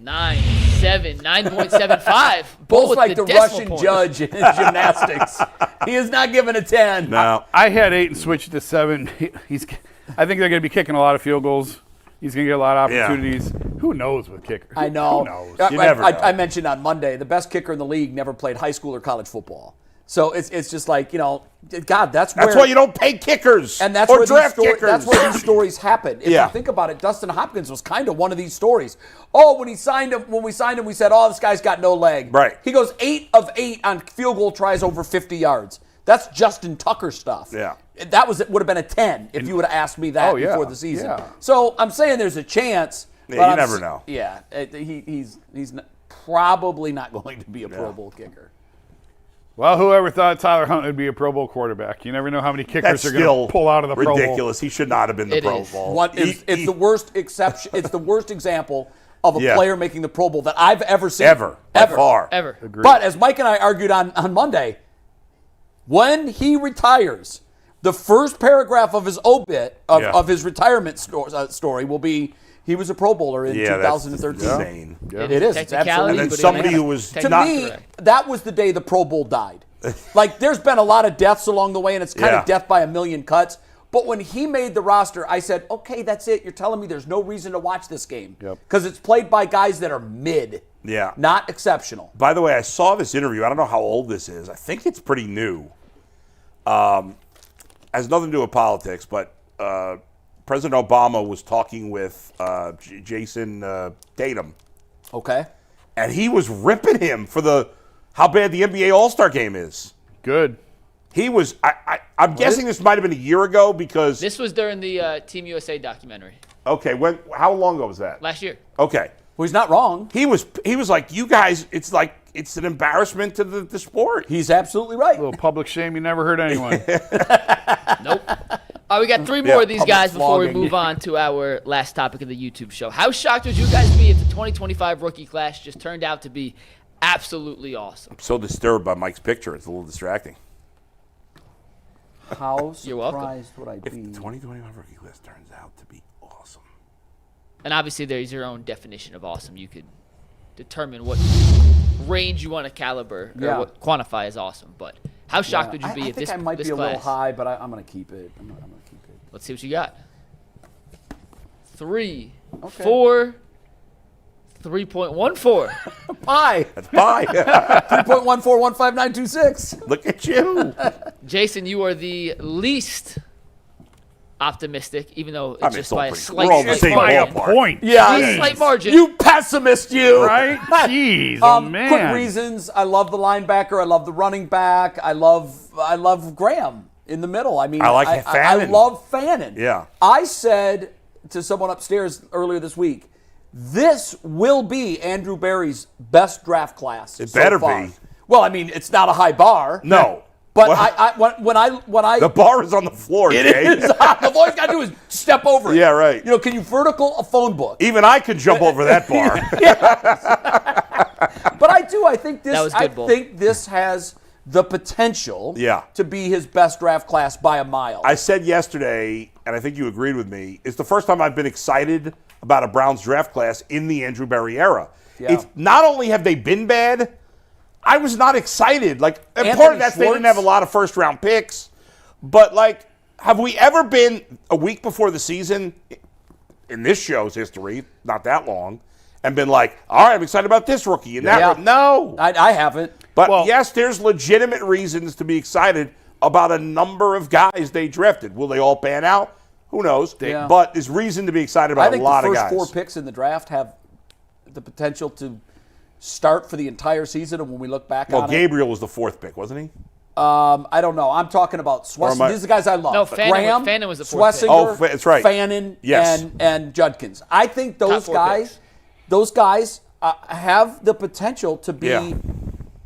Speaker 5: 9.75.
Speaker 2: Both like the Russian judge in gymnastics. He is not giving a 10.
Speaker 3: No.
Speaker 4: I had 8 and switched to 7. I think they're going to be kicking a lot of field goals. He's going to get a lot of opportunities. Yeah. Who knows with kickers?
Speaker 2: I know.
Speaker 4: Who knows?
Speaker 3: You never know.
Speaker 2: I mentioned on Monday, the best kicker in the league never played high school or college football. So it's just like, God, that's
Speaker 3: why you don't pay kickers
Speaker 2: and that's
Speaker 3: or
Speaker 2: where
Speaker 3: draft kickers.
Speaker 2: That's where these stories happen. If you think about it, Dustin Hopkins was kind of one of these stories. Oh, when we signed him, we said, oh, this guy's got no leg.
Speaker 3: Right.
Speaker 2: He goes 8 of 8 on field goal tries over 50 yards. That's Justin Tucker stuff.
Speaker 3: Yeah.
Speaker 2: That would have been a 10 if you would have asked me that before the season.
Speaker 3: Yeah.
Speaker 2: So I'm saying there's a chance.
Speaker 3: Yeah, you never know.
Speaker 2: Yeah, he's probably not going to be a Pro Bowl kicker.
Speaker 4: Well, whoever thought Tyler Hunt would be a Pro Bowl quarterback? You never know how many kickers are going to pull out of the Pro Bowl.
Speaker 3: Ridiculous. He should not have been the Pro Bowl.
Speaker 2: It's the worst exception. It's the worst example of a player making the Pro Bowl that I've ever seen.
Speaker 3: Ever.
Speaker 5: Ever.
Speaker 4: Agreed.
Speaker 2: But as Mike and I argued on Monday, when he retires, the first paragraph of his obit of his retirement story will be, he was a Pro Bowler in 2013.
Speaker 3: That's insane.
Speaker 4: Yeah.
Speaker 2: It is. It's absolutely.
Speaker 3: And then somebody who was
Speaker 2: to me, that was the day the Pro Bowl died. Like, there's been a lot of deaths along the way, and it's kind of death by a million cuts. But when he made the roster, I said, okay, that's it. You're telling me there's no reason to watch this game. Because it's played by guys that are mid.
Speaker 3: Yeah.
Speaker 2: Not exceptional.
Speaker 3: By the way, I saw this interview. I don't know how old this is. I think it's pretty new. Has nothing to do with politics, but President Obama was talking with Jason Tatum.
Speaker 2: Okay.
Speaker 3: And he was ripping him for how bad the NBA All-Star game is.
Speaker 4: Good.
Speaker 3: He was, I'm guessing this might have been a year ago because.
Speaker 5: This was during the Team USA documentary.
Speaker 3: Okay, how long ago was that?
Speaker 5: Last year.
Speaker 3: Okay.
Speaker 2: Well, he's not wrong.
Speaker 3: He was like, you guys, it's an embarrassment to the sport.
Speaker 2: He's absolutely right.
Speaker 4: A little public shame. You never hurt anyone.
Speaker 5: Nope. All right, we got 3 more of these guys before we move on to our last topic of the YouTube show. How shocked would you guys be if the 2025 rookie class just turned out to be absolutely awesome?
Speaker 3: I'm so disturbed by Mike's picture. It's a little distracting.
Speaker 2: How
Speaker 5: You're welcome.
Speaker 2: surprised would I be?
Speaker 3: If the 2025 rookie class turns out to be awesome.
Speaker 5: And obviously there's your own definition of awesome. You could determine what range you want to caliber or what quantify as awesome. But how shocked would you be if this class?
Speaker 2: I think I might be a little high, but I'm going to keep it. I'm going to keep it.
Speaker 5: Let's see what you got. 3, 4, 3.14.
Speaker 2: Pi.
Speaker 3: That's pi.
Speaker 2: 3.1415926.
Speaker 3: Look at you.
Speaker 5: Jason, you are the least optimistic, even though it's just by a
Speaker 3: we're all the
Speaker 5: slight
Speaker 3: same
Speaker 5: margin.
Speaker 3: ballpark.
Speaker 2: Yeah.
Speaker 5: Slight margin.
Speaker 2: You pessimist, you.
Speaker 4: Right? Jeez, oh man.
Speaker 2: Quick reasons. I love the linebacker. I love the running back. I love Graham in the middle. I mean,
Speaker 3: I like Fannin.
Speaker 2: I love Fannin.
Speaker 3: Yeah.
Speaker 2: I said to someone upstairs earlier this week, this will be Andrew Berry's best draft class.
Speaker 3: It
Speaker 2: so
Speaker 3: better
Speaker 2: far.
Speaker 3: be.
Speaker 2: Well, I mean, it's not a high bar.
Speaker 3: No.
Speaker 2: But when I
Speaker 3: the bar is on the floor.
Speaker 2: it
Speaker 3: Jay.
Speaker 2: is. All you gotta do is step over it.
Speaker 3: Yeah, right.
Speaker 2: Can you vertical a phone book?
Speaker 3: Even I could jump over that bar.
Speaker 2: But I think this.
Speaker 5: That was good, Bull.
Speaker 2: I think this has the potential. To be his best draft class by a mile.
Speaker 3: I said yesterday, and I think you agreed with me. It's the first time I've been excited about a Browns draft class in the Andrew Berry era.
Speaker 2: Yeah.
Speaker 3: It's not only have they been bad, I was not excited. Like, and
Speaker 2: Anthony
Speaker 3: part of that, they didn't
Speaker 2: Schwartz.
Speaker 3: have a lot of first-round picks. But, like, have we ever been a week before the season in this show's history, not that long, and been like, all right, I'm excited about this rookie and that rookie? No.
Speaker 2: I haven't.
Speaker 3: But, yes, there's legitimate reasons to be excited about a number of guys they drafted. Will they all pan out? Who knows? But there's reason to be excited about a lot of guys.
Speaker 2: I think the first 4 picks in the draft have the potential to start for the entire season, and when we look back on it.
Speaker 3: Well, Gabriel was the 4th pick, wasn't he?
Speaker 2: I don't know. I'm talking about These are the guys I love.
Speaker 5: No, Fannin was the 4th pick.
Speaker 2: Schlesinger,
Speaker 3: that's right.
Speaker 2: Fannin, and Judkins. I think those guys have the potential to be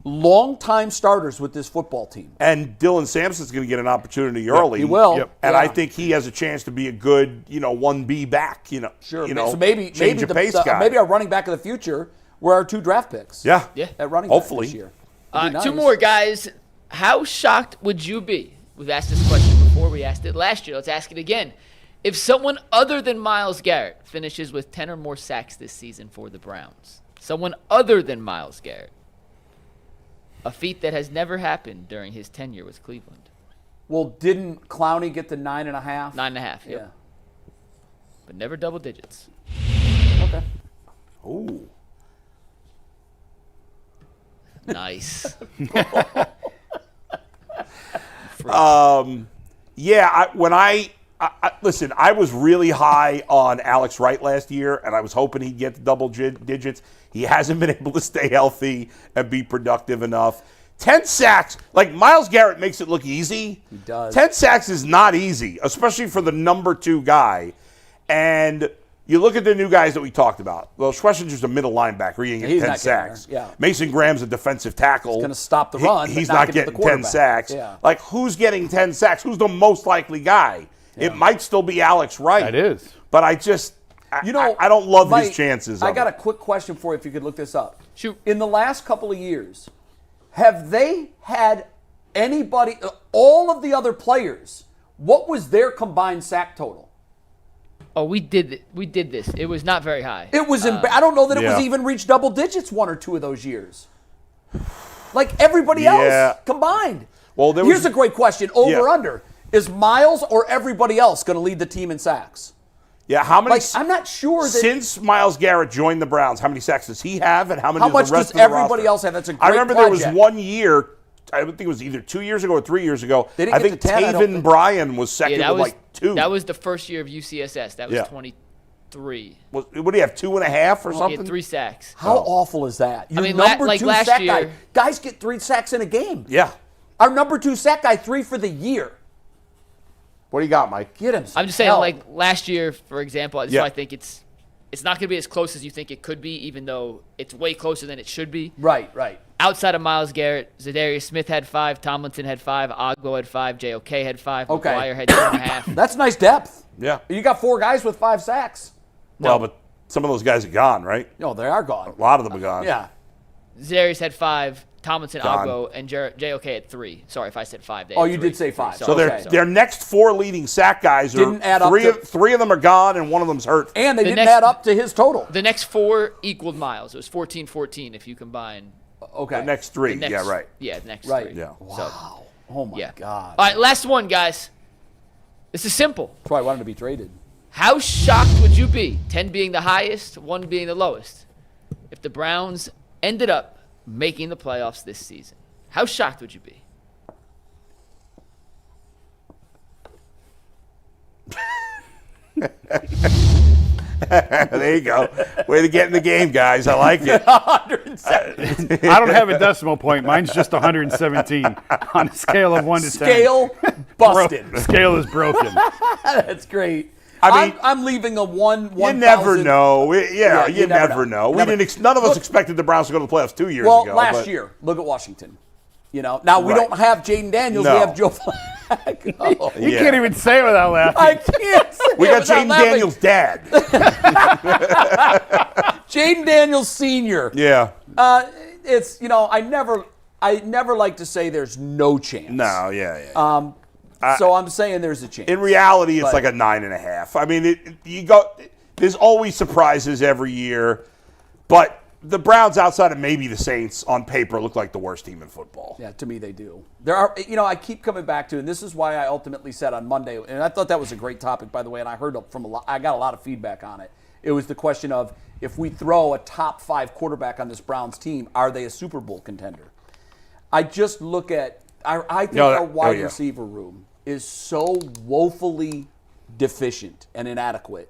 Speaker 2: long-time starters with this football team.
Speaker 3: And Dylan Sampson's going to get an opportunity early.
Speaker 2: He will.
Speaker 3: And I think he has a chance to be a good, 1B back,
Speaker 2: Sure.
Speaker 3: So
Speaker 2: maybe
Speaker 3: guy.
Speaker 2: maybe our running back of the future were our 2 draft picks.
Speaker 3: Yeah.
Speaker 2: At running
Speaker 3: Hopefully.
Speaker 2: back this year. Nice.
Speaker 5: 2 more guys. How shocked would you be? We've asked this question before. We asked it last year. Let's ask it again. If someone other than Myles Garrett finishes with 10 or more sacks this season for the Browns. Someone other than Myles Garrett. A feat that has never happened during his tenure with Cleveland.
Speaker 2: Well, didn't Clowney get the 9.5?
Speaker 5: 9.5, yep.
Speaker 2: Yeah.
Speaker 5: But never double digits.
Speaker 2: Okay.
Speaker 3: Ooh.
Speaker 5: Nice.
Speaker 3: Listen, I was really high on Alex Wright last year, and I was hoping he'd get to double digits. He hasn't been able to stay healthy and be productive enough. 10 sacks, like Myles Garrett makes it look easy.
Speaker 2: He does.
Speaker 3: 10 sacks is not easy, especially for the number 2 guy. And you look at the new guys that we talked about. Well, Schwessinger's a middle linebacker. He ain't getting 10 sacks.
Speaker 2: Yeah.
Speaker 3: Mason Graham's a defensive tackle.
Speaker 2: He's going to stop the run.
Speaker 3: He's not getting 10 sacks.
Speaker 2: Yeah.
Speaker 3: Like, who's getting 10 sacks? Who's the most likely guy? Yeah. It might still be Alex Wright.
Speaker 4: That is.
Speaker 3: But I don't love his chances.
Speaker 2: I got a quick question for you if you could look this up.
Speaker 5: Shoot.
Speaker 2: In the last couple of years, have they had anybody, all of the other players, what was their combined sack total?
Speaker 5: Oh, we did this. It was not very high.
Speaker 2: It was, I don't know that it was even reached double digits 1 or 2 of those years. Like everybody else combined.
Speaker 3: Well,
Speaker 2: here's a great question. Over under. Is Myles or everybody else going to lead the team in sacks?
Speaker 3: Yeah, how many?
Speaker 2: I'm not sure that
Speaker 3: since Myles Garrett joined the Browns, how many sacks does he have, and how many?
Speaker 2: How much
Speaker 3: does the rest
Speaker 2: does
Speaker 3: of the
Speaker 2: everybody
Speaker 3: roster?
Speaker 2: else have? That's a great
Speaker 3: I remember
Speaker 2: project.
Speaker 3: there was 1 year. I think it was either 2 years ago or 3 years ago.
Speaker 2: They didn't
Speaker 3: I
Speaker 2: get
Speaker 3: think
Speaker 2: to 10, I don't
Speaker 3: Taven
Speaker 2: think.
Speaker 3: Bryan was second with like 2.
Speaker 5: That was the first year of UCSS. That was 23.
Speaker 3: What did he have, 2.5 or
Speaker 5: He
Speaker 3: something?
Speaker 5: had 3 sacks.
Speaker 2: How awful is that? Your
Speaker 5: mean,
Speaker 2: number
Speaker 5: like
Speaker 2: 2
Speaker 5: last
Speaker 2: sack
Speaker 5: year-
Speaker 2: guy. Guys get 3 sacks in a game.
Speaker 3: Yeah.
Speaker 2: Our number 2 sack guy, 3 for the year.
Speaker 3: What do you got, Mike?
Speaker 2: Get him.
Speaker 5: I'm just saying, like last year, for example, that's why I think it's not going to be as close as you think it could be, even though it's way closer than it should be.
Speaker 2: Right.
Speaker 5: Outside of Myles Garrett, Zadarius Smith had 5, Tomlinson had 5, Ogbo had 5, JOK had 5,
Speaker 2: Okay.
Speaker 5: McGuire had 2.5.
Speaker 2: That's nice depth.
Speaker 3: Yeah.
Speaker 2: You got 4 guys with 5 sacks.
Speaker 3: Well, but some of those guys are gone, right?
Speaker 2: No, they are gone.
Speaker 3: A lot of them are gone.
Speaker 2: Yeah.
Speaker 5: Zadarius had 5, Tomlinson,
Speaker 3: Gone.
Speaker 5: Ogbo, and JOK had 3. Sorry if I said 5. They
Speaker 2: Oh,
Speaker 5: had
Speaker 2: you
Speaker 5: 3.
Speaker 2: did say 5.
Speaker 3: So
Speaker 2: Okay.
Speaker 3: their next 4 leading sack guys
Speaker 2: Didn't add up
Speaker 3: three,
Speaker 2: to-
Speaker 3: three of them are gone and one of them's hurt.
Speaker 2: And they
Speaker 5: The
Speaker 2: didn't
Speaker 5: next-
Speaker 2: add up to his total.
Speaker 5: The next 4 equaled Myles. It was 14-14 if you combine.
Speaker 2: Okay.
Speaker 3: The next 3,
Speaker 5: the next,
Speaker 3: yeah, right.
Speaker 5: Yeah, the next
Speaker 2: Right.
Speaker 5: 3.
Speaker 3: Yeah.
Speaker 2: Wow. Oh, my
Speaker 5: Yeah.
Speaker 2: God.
Speaker 5: All right, last one, guys. This is simple.
Speaker 2: That's why I wanted to be traded.
Speaker 5: How shocked would you be, 10 being the highest, 1 being the lowest, if the Browns ended up making the playoffs this season? How shocked would you be?
Speaker 3: There you go. Way to get in the game, guys. I like it.
Speaker 2: 107.
Speaker 4: I don't have a decimal point. Mine's just 117 on a scale of 1 to 10.
Speaker 2: Scale busted.
Speaker 4: Scale is broken.
Speaker 2: That's great.
Speaker 3: I mean,
Speaker 2: I'm leaving a 1.
Speaker 3: You never know.
Speaker 2: Yeah,
Speaker 3: You never know. We didn't. None of us expected the Browns to go to the playoffs 2 years ago.
Speaker 2: Well, last year, look at Washington. Now we don't have Jaden Daniels.
Speaker 3: No.
Speaker 2: We have Joe Flacco.
Speaker 4: You can't even say it without laughing.
Speaker 2: I can't say
Speaker 3: We
Speaker 2: it
Speaker 3: got
Speaker 2: without
Speaker 3: Jaden
Speaker 2: laughing.
Speaker 3: Daniels' dad.
Speaker 2: Jaden Daniels Sr.
Speaker 3: Yeah.
Speaker 2: It's I never like to say there's no chance.
Speaker 3: No. Yeah.
Speaker 2: So I'm saying there's a chance.
Speaker 3: In reality, it's
Speaker 2: But-
Speaker 3: like a 9.5. I mean, there's always surprises every year, but the Browns, outside of maybe the Saints, on paper look like the worst team in football.
Speaker 2: Yeah, to me they do. There are, I keep coming back to, and this is why I ultimately said on Monday, and I thought that was a great topic, by the way, and I heard I got a lot of feedback on it. It was the question of, if we throw a top 5 quarterback on this Browns team, are they a Super Bowl contender? I just look at, I think our wide receiver room is so woefully deficient and inadequate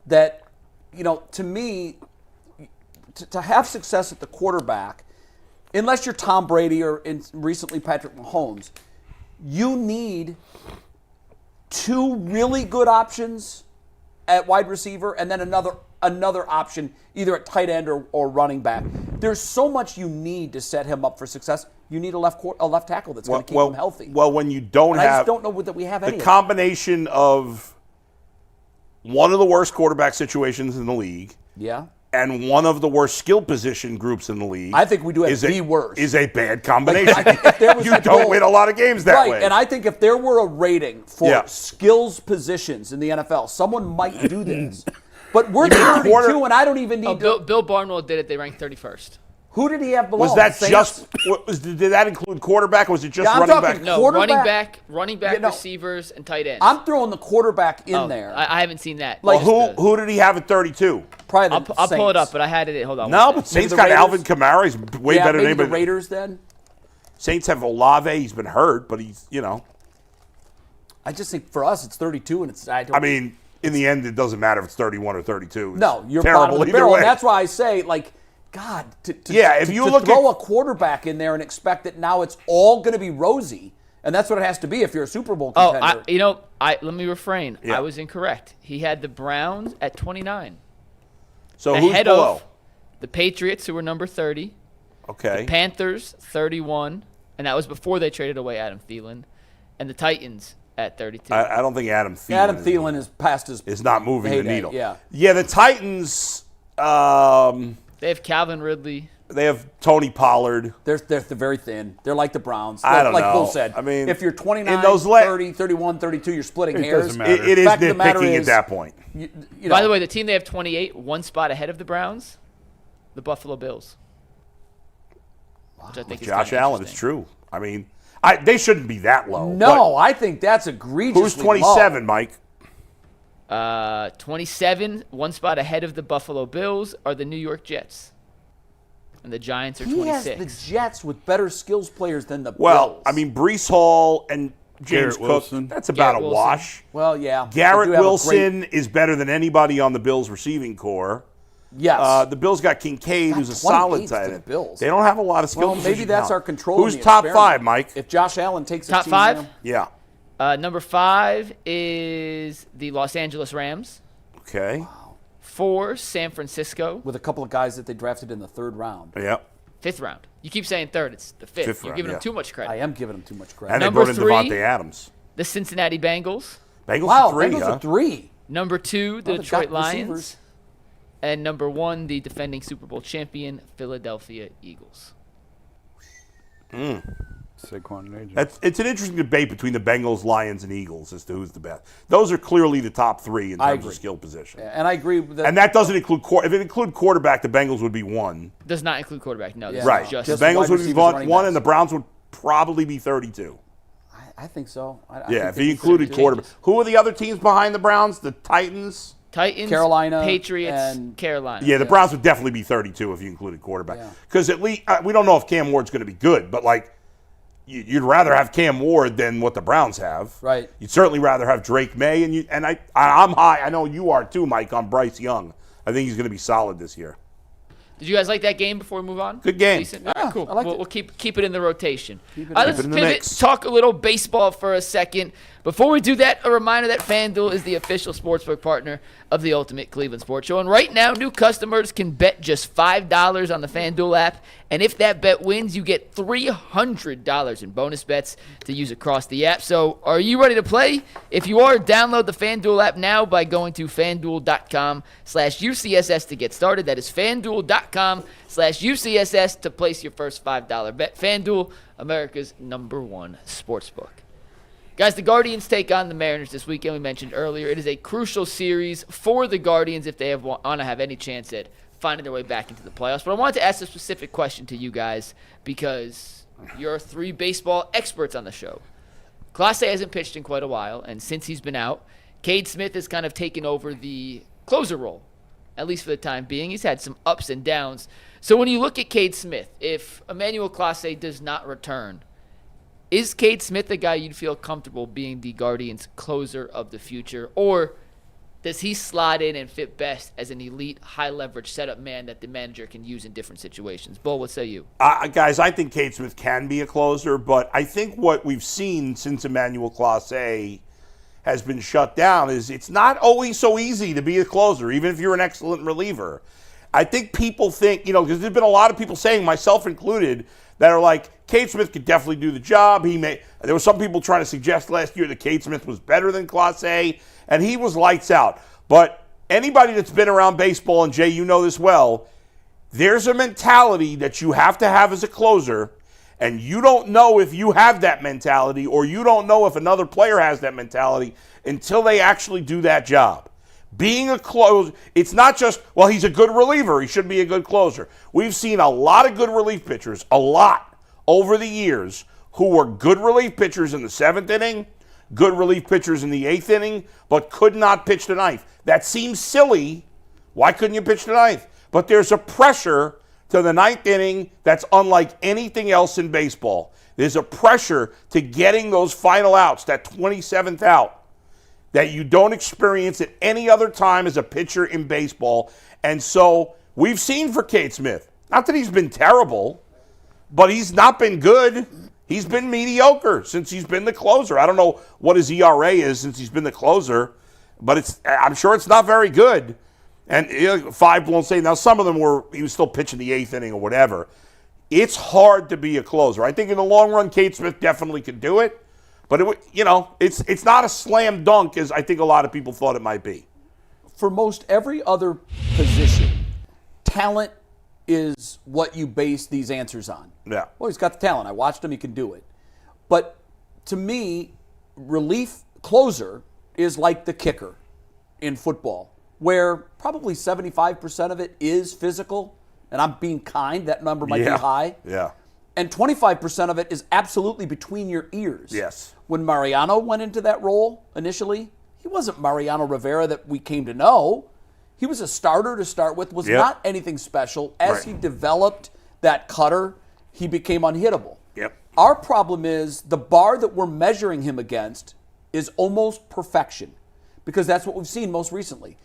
Speaker 2: that, to me, to have success at the quarterback, unless you're Tom Brady or recently Patrick Mahomes, you need 2 really good options at wide receiver and then another option either at tight end or running back. There's so much you need to set him up for success. You need a left tackle that's going to keep him healthy.
Speaker 3: Well, when you don't
Speaker 2: and
Speaker 3: have,
Speaker 2: I just don't know that we have any.
Speaker 3: The combination of one of the worst quarterback situations in the league,
Speaker 2: Yeah.
Speaker 3: and one of the worst skill position groups in the league.
Speaker 2: I think we do have the worst.
Speaker 3: Is a bad combination.
Speaker 2: I think if there was
Speaker 3: You
Speaker 2: a
Speaker 3: don't
Speaker 2: goal-
Speaker 3: win a lot of games that
Speaker 2: right,
Speaker 3: way.
Speaker 2: and I think if there were a rating for
Speaker 3: Yeah.
Speaker 2: skills positions in the NFL, someone might do this. But we're 32, and I don't even need to.
Speaker 5: Bill Barnwell did it. They ranked 31st.
Speaker 2: Who did he have below?
Speaker 3: Was that did that include quarterback, or was it just running back?
Speaker 5: No, running back, receivers, and tight ends.
Speaker 2: I'm throwing the quarterback in there.
Speaker 5: I haven't seen that.
Speaker 3: Like who did he have at 32?
Speaker 2: Probably the
Speaker 5: I'll pull it up, but I had it. Hold on.
Speaker 3: No, but Saints got Alvin Kamara. He's way better than anybody.
Speaker 2: The Raiders then.
Speaker 3: Saints have Olave. He's been hurt, but he's
Speaker 2: I just think for us it's 32, and it's.
Speaker 3: I mean, in the end, it doesn't matter if it's 31 or 32.
Speaker 2: No, you're
Speaker 3: terrible
Speaker 2: bottom of the barrel, and that's why I say God, if you throw a quarterback in there and expect that now it's all going to be rosy, and that's what it has to be if you're a Super Bowl contender.
Speaker 5: Let me refrain. Yeah. I was incorrect. He had the Browns at 29.
Speaker 3: So who's below?
Speaker 5: Of the Patriots, who were number 30.
Speaker 3: Okay.
Speaker 5: The Panthers, 31, and that was before they traded away Adam Thielen, and the Titans at 32.
Speaker 3: I don't think Adam
Speaker 2: Thielen is past his.
Speaker 3: Is not moving the needle.
Speaker 2: Yeah.
Speaker 3: Yeah, the Titans.
Speaker 5: They have Calvin Ridley.
Speaker 3: They have Tony Pollard.
Speaker 2: They're very thin. They're like the Browns.
Speaker 3: I don't know.
Speaker 2: Like Bill said,
Speaker 3: I mean,
Speaker 2: if you're 29, 30, 31, 32, you're splitting hairs.
Speaker 3: It is nitpicking at that point.
Speaker 5: By the way, the team they have 28, one spot ahead of the Browns, the Buffalo Bills. Which I think is
Speaker 3: Josh Allen, it's true. I mean, they shouldn't be that low.
Speaker 2: No, I think that's egregiously
Speaker 3: Who's 27,
Speaker 2: low.
Speaker 3: Mike?
Speaker 5: 27, one spot ahead of the Buffalo Bills, are the New York Jets. And the Giants are 26.
Speaker 2: He has the Jets with better skills players than the Bills.
Speaker 3: Well, I mean, Breece Hall and James Cook,
Speaker 4: Wilson.
Speaker 3: That's about a wash.
Speaker 2: Well, yeah.
Speaker 3: Garrett Wilson is better than anybody on the Bills receiving core.
Speaker 2: Yes.
Speaker 3: The Bills got Kincaid, who's a solid tight end. They don't have a lot of skill.
Speaker 2: Well, maybe that's our control.
Speaker 3: Who's top five, Mike?
Speaker 2: If Josh Allen takes
Speaker 5: top five?
Speaker 3: Yeah.
Speaker 5: Number 5 is the Los Angeles Rams.
Speaker 3: Okay.
Speaker 5: 4, San Francisco.
Speaker 2: With a couple of guys that they drafted in the 3rd round.
Speaker 3: Yep.
Speaker 5: 5th round. You keep saying 3rd. It's the 5th. You're giving them too much credit.
Speaker 2: I am giving them too much credit.
Speaker 3: And they brought in Devontae Adams.
Speaker 5: The Cincinnati Bengals.
Speaker 3: Bengals
Speaker 2: are 3.
Speaker 5: Number 2, the Detroit Lions. And number 1, the defending Super Bowl champion, Philadelphia Eagles.
Speaker 4: Saquon and AJ.
Speaker 3: It's an interesting debate between the Bengals, Lions, and Eagles as to who's the best. Those are clearly the top 3 in terms of skill position.
Speaker 2: Yeah, and I agree with that.
Speaker 3: And that doesn't include if it included quarterback, the Bengals would be 1.
Speaker 5: Does not include quarterback. No.
Speaker 2: Yeah.
Speaker 3: Right.
Speaker 5: Just
Speaker 3: the Bengals would be 1, and the Browns would probably be 32.
Speaker 2: I think so.
Speaker 3: If he included quarterback. Who are the other teams behind the Browns? The Titans,
Speaker 2: Carolina,
Speaker 5: Patriots,
Speaker 2: and
Speaker 5: Carolina.
Speaker 3: Yeah, the Browns would definitely be 32 if you included quarterback. Because at least we don't know if Cam Ward's going to be good, but you'd rather have Cam Ward than what the Browns have.
Speaker 2: Right.
Speaker 3: You'd certainly rather have Drake May, and I'm high. I know you are too, Mike, on Bryce Young. I think he's going to be solid this year.
Speaker 5: Did you guys like that game before we move on?
Speaker 3: Good game.
Speaker 5: Decent? All right, cool. We'll keep it in the rotation.
Speaker 3: in
Speaker 5: Let's
Speaker 3: the
Speaker 5: pivot,
Speaker 3: mix.
Speaker 5: talk a little baseball for a second. Before we do that, a reminder that FanDuel is the official sportsbook partner of the Ultimate Cleveland Sports Show. And right now, new customers can bet just $5 on the FanDuel app. And if that bet wins, you get $300 in bonus bets to use across the app. So are you ready to play? If you are, download the FanDuel app now by going to FanDuel.com/UCSS to get started. That is FanDuel.com/UCSS to place your first $5 bet. FanDuel, America's #1 sportsbook. Guys, the Guardians take on the Mariners this weekend. We mentioned earlier it is a crucial series for the Guardians if they want to have any chance at finding their way back into the playoffs. But I wanted to ask a specific question to you guys because you're 3 baseball experts on the show. Clase hasn't pitched in quite a while, and since he's been out, Cade Smith has kind of taken over the closer role, at least for the time being. He's had some ups and downs. So when you look at Cade Smith, if Emmanuel Clase does not return, is Cade Smith the guy you'd feel comfortable being the Guardians' closer of the future? Or does he slot in and fit best as an elite, high-leverage setup man that the manager can use in different situations? Bull, what say you?
Speaker 3: Guys, I think Cade Smith can be a closer, but I think what we've seen since Emmanuel Clase has been shut down is it's not always so easy to be a closer, even if you're an excellent reliever. I think people think, because there's been a lot of people saying, myself included, that are like, Cade Smith could definitely do the job. There were some people trying to suggest last year that Cade Smith was better than Clase, and he was lights out. But anybody that's been around baseball, and Jay, you know this well, there's a mentality that you have to have as a closer, and you don't know if you have that mentality or you don't know if another player has that mentality until they actually do that job. Being a closer, it's not just, well, he's a good reliever. He should be a good closer. We've seen a lot of good relief pitchers, a lot, over the years, who were good relief pitchers in the 7th inning, good relief pitchers in the 8th inning, but could not pitch the 9th. That seems silly. Why couldn't you pitch the 9th? But there's a pressure to the 9th inning that's unlike anything else in baseball. There's a pressure to getting those final outs, that 27th out, that you don't experience at any other time as a pitcher in baseball. And so we've seen for Cade Smith, not that he's been terrible, but he's not been good. He's been mediocre since he's been the closer. I don't know what his ERA is since he's been the closer, but I'm sure it's not very good. And 5 blown saves. Now, some of them he was still pitching the 8th inning or whatever. It's hard to be a closer. I think in the long run, Cade Smith definitely could do it. But, it's not a slam dunk as I think a lot of people thought it might be.
Speaker 2: For most every other position, talent is what you base these answers on.
Speaker 3: Yeah.
Speaker 2: Well, he's got the talent. I watched him. He can do it. But to me, relief closer is like the kicker in football, where probably 75% of it is physical. And I'm being kind. That number might be high.
Speaker 3: Yeah.
Speaker 2: And 25% of it is absolutely between your ears.
Speaker 3: Yes.
Speaker 2: When Mariano went into that role initially, he wasn't Mariano Rivera that we came to know. He was a starter to start with, was not anything special. As he developed that cutter, he became unhittable.
Speaker 3: Yep.
Speaker 2: Our problem is the bar that we're measuring him against is almost perfection, because that's what we've seen most recently.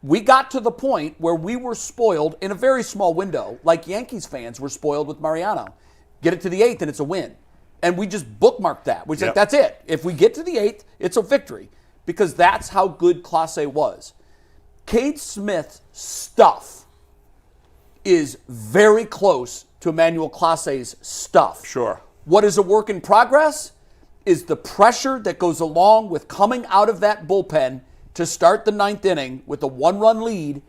Speaker 2: We got to the point where we were spoiled in a very small window, like Yankees fans were spoiled with Mariano. Get it to the 8th and it's a win. And we just bookmarked that. We said, that's it. If we get to the 8th, it's a victory, because that's how good Clase was. Cade Smith's stuff is very close to Emmanuel Clase's stuff.
Speaker 3: Sure.
Speaker 2: What is a work in progress is the pressure that goes along with coming out of that bullpen to start the 9th inning with a 1-run lead,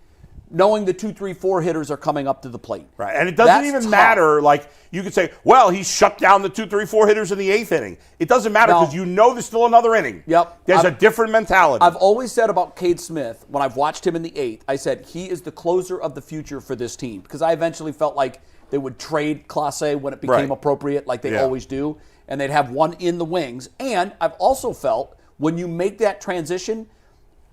Speaker 2: knowing the 2, 3, 4 hitters are coming up to the plate.
Speaker 3: Right. And it doesn't even matter. Like, you could say, well, he shut down the 2, 3, 4 hitters in the 8th inning. It doesn't matter because there's still another inning.
Speaker 2: Yep.
Speaker 3: There's a different mentality.
Speaker 2: I've always said about Cade Smith, when I've watched him in the 8th, I said he is the closer of the future for this team, because I eventually felt like they would trade Clase when it became appropriate, like they always do, and they'd have one in the wings. And I've also felt when you make that transition,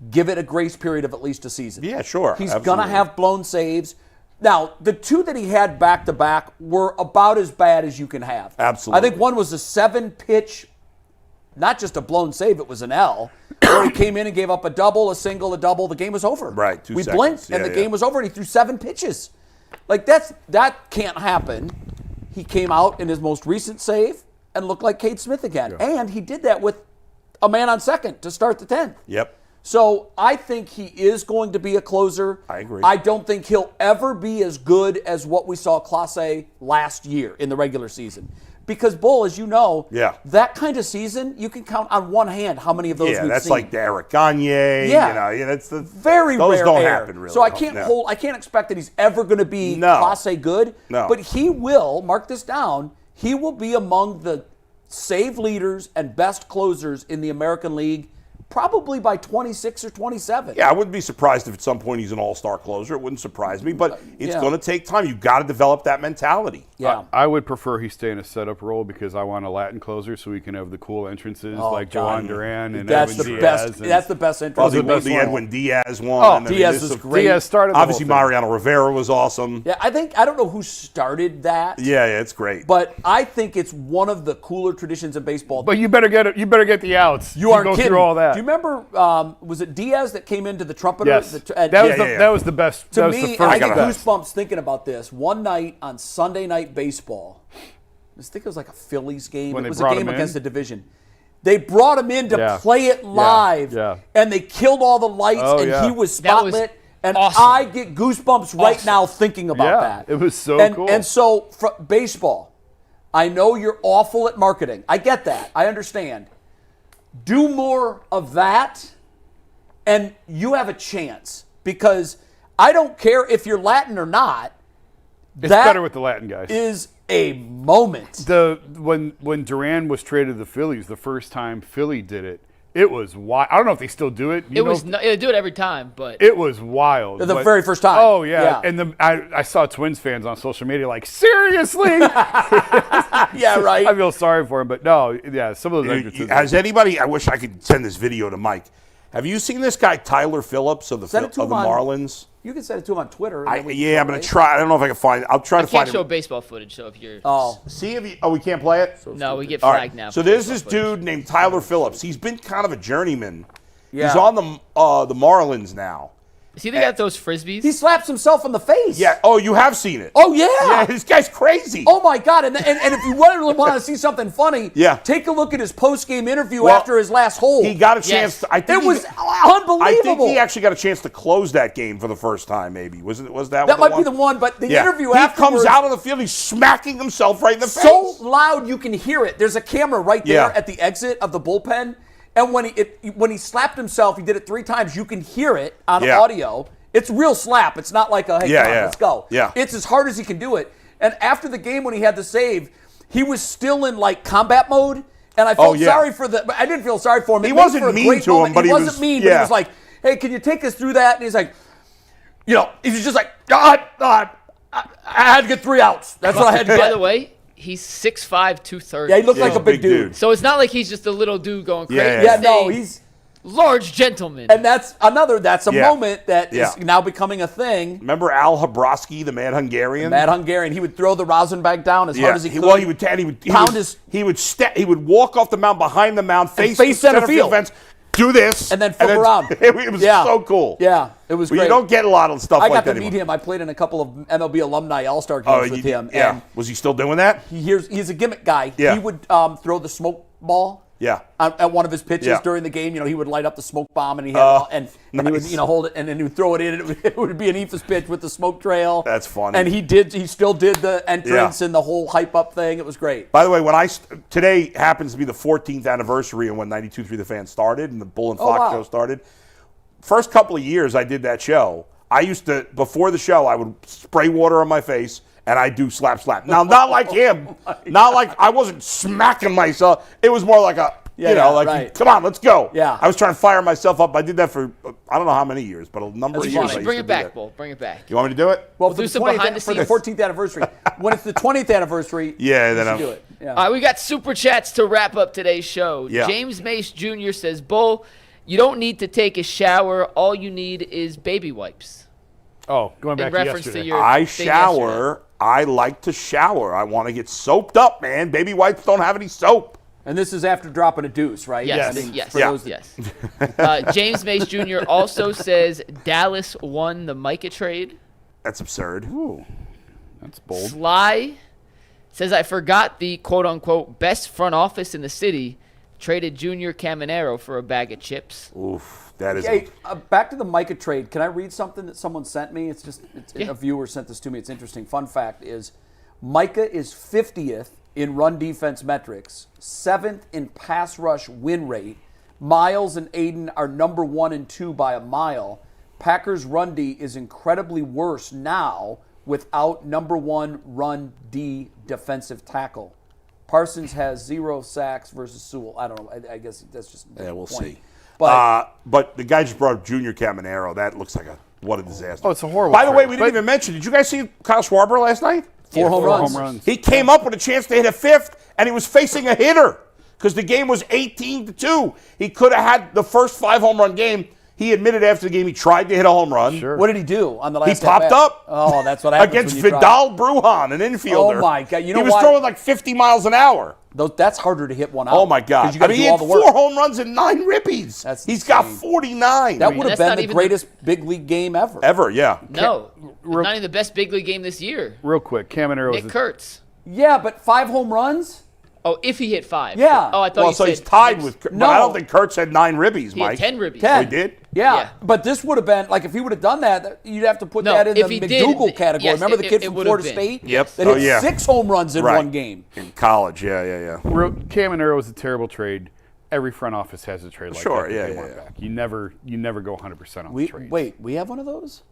Speaker 2: give it a grace period of at least a season.
Speaker 3: Yeah, sure.
Speaker 2: He's going to have blown saves. Now, the 2 that he had back-to-back were about as bad as you can have.
Speaker 3: Absolutely.
Speaker 2: I think one was a 7-pitch, not just a blown save, it was an L, where he came in and gave up a double, a single, a double. The game was over.
Speaker 3: Right, 2
Speaker 2: we
Speaker 3: seconds.
Speaker 2: blinked, and the game was over, and he threw 7 pitches. Like, that can't happen. He came out in his most recent save and looked like Cade Smith again. Yeah. And he did that with a man on second to start the 10th.
Speaker 3: Yep.
Speaker 2: So I think he is going to be a closer.
Speaker 3: I agree.
Speaker 2: I don't think he'll ever be as good as what we saw Clase last year in the regular season. Because, Bull, as you know, that kind of season, you can count on one hand how many of those we've seen.
Speaker 3: Yeah, that's like the Eric Gagne.
Speaker 2: Yeah.
Speaker 3: That's the
Speaker 2: very
Speaker 3: those
Speaker 2: rare
Speaker 3: don't
Speaker 2: air.
Speaker 3: happen really.
Speaker 2: So I can't expect that he's ever going to be Clase good.
Speaker 3: No.
Speaker 2: But he will, mark this down, he will be among the save leaders and best closers in the American League, probably by 26 or 27.
Speaker 3: Yeah, I wouldn't be surprised if at some point he's an all-star closer. It wouldn't surprise me, but it's going to take time. You've got to develop that mentality.
Speaker 2: Yeah,
Speaker 4: I would prefer he stay in a setup role, because I want a Latin closer so we can have the cool entrances like Joan Duran and
Speaker 2: that's
Speaker 4: Edwin
Speaker 2: the
Speaker 4: Diaz.
Speaker 2: Best. That's the best entrance.
Speaker 3: The Edwin Diaz one.
Speaker 2: Oh, Diaz is great.
Speaker 4: Diaz started the
Speaker 3: obviously,
Speaker 4: whole thing.
Speaker 3: Mariano Rivera was awesome.
Speaker 2: Yeah, I don't know who started that.
Speaker 3: Yeah, it's great.
Speaker 2: But I think it's one of the cooler traditions in baseball.
Speaker 4: But you better get it. You better get the outs.
Speaker 2: You aren't
Speaker 4: go
Speaker 2: kidding.
Speaker 4: through all that.
Speaker 2: Do you remember? Was it Diaz that came into the trumpeter?
Speaker 4: Yes. That was the best.
Speaker 2: To
Speaker 4: that was
Speaker 2: me,
Speaker 4: the first
Speaker 2: I get
Speaker 4: best.
Speaker 2: goosebumps thinking about this. One night on Sunday Night Baseball, I think it was like a Phillies game.
Speaker 4: When
Speaker 2: it was
Speaker 4: they
Speaker 2: a
Speaker 4: brought
Speaker 2: game
Speaker 4: him
Speaker 2: against
Speaker 4: in?
Speaker 2: the division. They brought him in to play it live, and they killed all the lights, and he was spotlit. And
Speaker 5: awesome.
Speaker 2: I get goosebumps right now thinking about that.
Speaker 4: It was so cool.
Speaker 2: And so, baseball, I know you're awful at marketing. I get that. I understand. Do more of that, and you have a chance, because I don't care if you're Latin or not.
Speaker 4: It's better with the Latin guys.
Speaker 2: Is a moment.
Speaker 4: When Duran was traded to the Phillies, the first time Philly did it, It was wild. I don't know if they still do it.
Speaker 5: They do it every time, but
Speaker 4: it was wild.
Speaker 2: The very first time.
Speaker 4: Oh yeah. And I saw Twins fans on social media like, seriously?
Speaker 2: Yeah, right.
Speaker 4: I feel sorry for him, but no, yeah, some of those entrances.
Speaker 3: Has anybody? I wish I could send this video to Mike. Have you seen this guy Tyler Phillips of the Marlins?
Speaker 2: You can send it to him on Twitter.
Speaker 3: I'm going to try. I don't know if I can find it. I'll try to find it.
Speaker 5: I can't show baseball footage, so if you're...
Speaker 3: See if you... Oh, we can't play it?
Speaker 5: No, we get flagged now.
Speaker 3: So there's this dude named Tyler Phillips. He's been kind of a journeyman.
Speaker 2: Yeah.
Speaker 3: He's on the Marlins now.
Speaker 5: Is he the guy that throws Frisbees?
Speaker 2: He slaps himself in the face.
Speaker 3: Yeah. Oh, you have seen it.
Speaker 2: Oh, yeah.
Speaker 3: Yeah, this guy's crazy.
Speaker 2: Oh, my God. And if you really want to see something funny, take a look at his post-game interview after his last hole.
Speaker 3: He got a chance.
Speaker 2: It was unbelievable.
Speaker 3: I think he actually got a chance to close that game for the first time, maybe. Was that
Speaker 2: That might be the one, but the interview afterwards.
Speaker 3: He comes out of the field, he's smacking himself right in the face.
Speaker 2: So loud you can hear it. There's a camera right there at the exit of the bullpen. And when he slapped himself, he did it 3 times. You can hear it on audio. It's real slap. It's not like a, hey, come on, let's go.
Speaker 3: Yeah.
Speaker 2: It's as hard as he can do it. And after the game when he had the save, he was still in like combat mode. And I felt sorry for I didn't feel sorry for him.
Speaker 3: He wasn't mean to him, but
Speaker 2: he wasn't mean, but he was like, hey, can you take us through that? And he's like, he was just like, I had to get 3 outs. That's what I had to get.
Speaker 5: By the way, he's 6'5", 230.
Speaker 2: Yeah, he looked like a big dude.
Speaker 5: So it's not like he's just a little dude going crazy.
Speaker 2: Yeah, no, he's
Speaker 5: large gentleman.
Speaker 2: And that's a moment that is now becoming a thing.
Speaker 3: Remember Al Habrowski, the Mad Hungarian?
Speaker 2: Mad Hungarian. He would throw the rosin bag down as hard as he could.
Speaker 3: Well, he would walk off the mound behind the mound, face center field fence, do this,
Speaker 2: and then flip around.
Speaker 3: It was so cool.
Speaker 2: Yeah, it was great.
Speaker 3: You don't get a lot of stuff like that
Speaker 2: I got to
Speaker 3: anymore.
Speaker 2: meet him. I played in a couple of MLB alumni All-Star games with him.
Speaker 3: Yeah.
Speaker 2: And
Speaker 3: was he still doing that?
Speaker 2: He's a gimmick guy.
Speaker 3: Yeah.
Speaker 2: He would throw the smoke ball.
Speaker 3: Yeah.
Speaker 2: At one of his pitches during the game, he would light up the smoke bomb and he had he would hold it and then he would throw it in. It would be an Ephus pitch with the smoke trail.
Speaker 3: That's funny.
Speaker 2: And he still did the entrance and the whole hype up thing. It was great.
Speaker 3: By the way, today happens to be the 14th anniversary of when 92.3 The Fan started and the Bull and Fox show started. First couple of years I did that show, I used to, before the show, I would spray water on my face and I do slap. Now, not like him. Not like I wasn't smacking myself. It was more like come on, let's go.
Speaker 2: Yeah.
Speaker 3: I was trying to fire myself up. I did that for, I don't know how many years, but a number of years.
Speaker 5: Bring it back, Bull. Bring it back.
Speaker 3: You want me to do it?
Speaker 2: Well,
Speaker 5: we'll do some behind the scenes.
Speaker 2: For the 14th anniversary. When it's the 20th anniversary,
Speaker 3: then
Speaker 2: I'll do it. Yeah.
Speaker 5: All right, we got super chats to wrap up today's show.
Speaker 3: Yeah.
Speaker 5: James Mace Jr. says, Bull, you don't need to take a shower. All you need is baby wipes.
Speaker 4: Oh, going back
Speaker 5: in
Speaker 4: to
Speaker 5: reference
Speaker 4: yesterday.
Speaker 5: to your
Speaker 3: I
Speaker 5: thing
Speaker 3: shower.
Speaker 5: yesterday.
Speaker 3: I like to shower. I want to get soaped up, man. Baby wipes don't have any soap.
Speaker 2: And this is after dropping a deuce, right?
Speaker 5: Yes. James Mace Jr. also says Dallas won the Micah trade.
Speaker 3: That's absurd.
Speaker 4: Ooh, that's bold.
Speaker 5: Sly says, I forgot the quote-unquote best front office in the city traded Junior Caminero for a bag of chips.
Speaker 3: Oof. That is.
Speaker 2: Hey, back to the Micah trade. Can I read something that someone sent me? A viewer sent this to me. It's interesting. Fun fact is Micah is 50th in run defense metrics, 7th in pass rush win rate. Miles and Aiden are number 1 and 2 by a mile. Packers run D is incredibly worse now without number 1 run D defensive tackle. Parsons has 0 sacks versus Sewell. I don't know. I guess that's just
Speaker 3: we'll
Speaker 2: point.
Speaker 3: see.
Speaker 2: But
Speaker 3: the guy just brought up Junior Caminero. That looks like what a disaster.
Speaker 4: Oh, it's a horrible.
Speaker 3: By the way, we didn't even mention. Did you guys see Kyle Schwarber last night?
Speaker 2: 4 home runs.
Speaker 3: He came up with a chance to hit a 5th, and he was facing a hitter because the game was 18-2. He could have had the first 5 home run game. He admitted after the game he tried to hit a home run.
Speaker 4: Sure.
Speaker 2: What did he do on the last?
Speaker 3: He popped up.
Speaker 2: Oh, that's what happens
Speaker 3: against Vidal Brujan, an infielder.
Speaker 2: Oh my God! You know
Speaker 3: he was throwing like 50 miles an hour.
Speaker 2: That's harder to hit one out.
Speaker 3: Oh my God!
Speaker 2: You got to do
Speaker 3: he
Speaker 2: all
Speaker 3: had
Speaker 2: the work.
Speaker 3: 4 home runs and 9 ribbies. He's got 49.
Speaker 2: That would have been the greatest big league game ever.
Speaker 3: Ever, yeah.
Speaker 5: No, not even the best big league game this year.
Speaker 4: Real quick, Caminero.
Speaker 5: Nick Kurtz.
Speaker 2: Yeah, but 5 home runs.
Speaker 5: Oh, if he hit 5.
Speaker 2: Yeah.
Speaker 5: Oh, I thought you said
Speaker 3: he's tied with.
Speaker 2: No.
Speaker 3: I don't think Kurtz had 9 ribbies, Mike.
Speaker 5: He had 10 ribbies.
Speaker 2: 10.
Speaker 3: Oh, he did?
Speaker 2: Yeah, but this would have been like if he would have done that, you'd have to put that in the McDougal category.
Speaker 5: Yes,
Speaker 2: remember the kid from Florida
Speaker 5: been.
Speaker 2: State?
Speaker 3: Yep.
Speaker 2: That hit 6 home runs in one game.
Speaker 3: In college, yeah.
Speaker 4: Caminero was a terrible trade. Every front office has a trade like that.
Speaker 3: Sure,
Speaker 4: they want back. You never go 100% on the trades.
Speaker 2: Wait, we have one of those?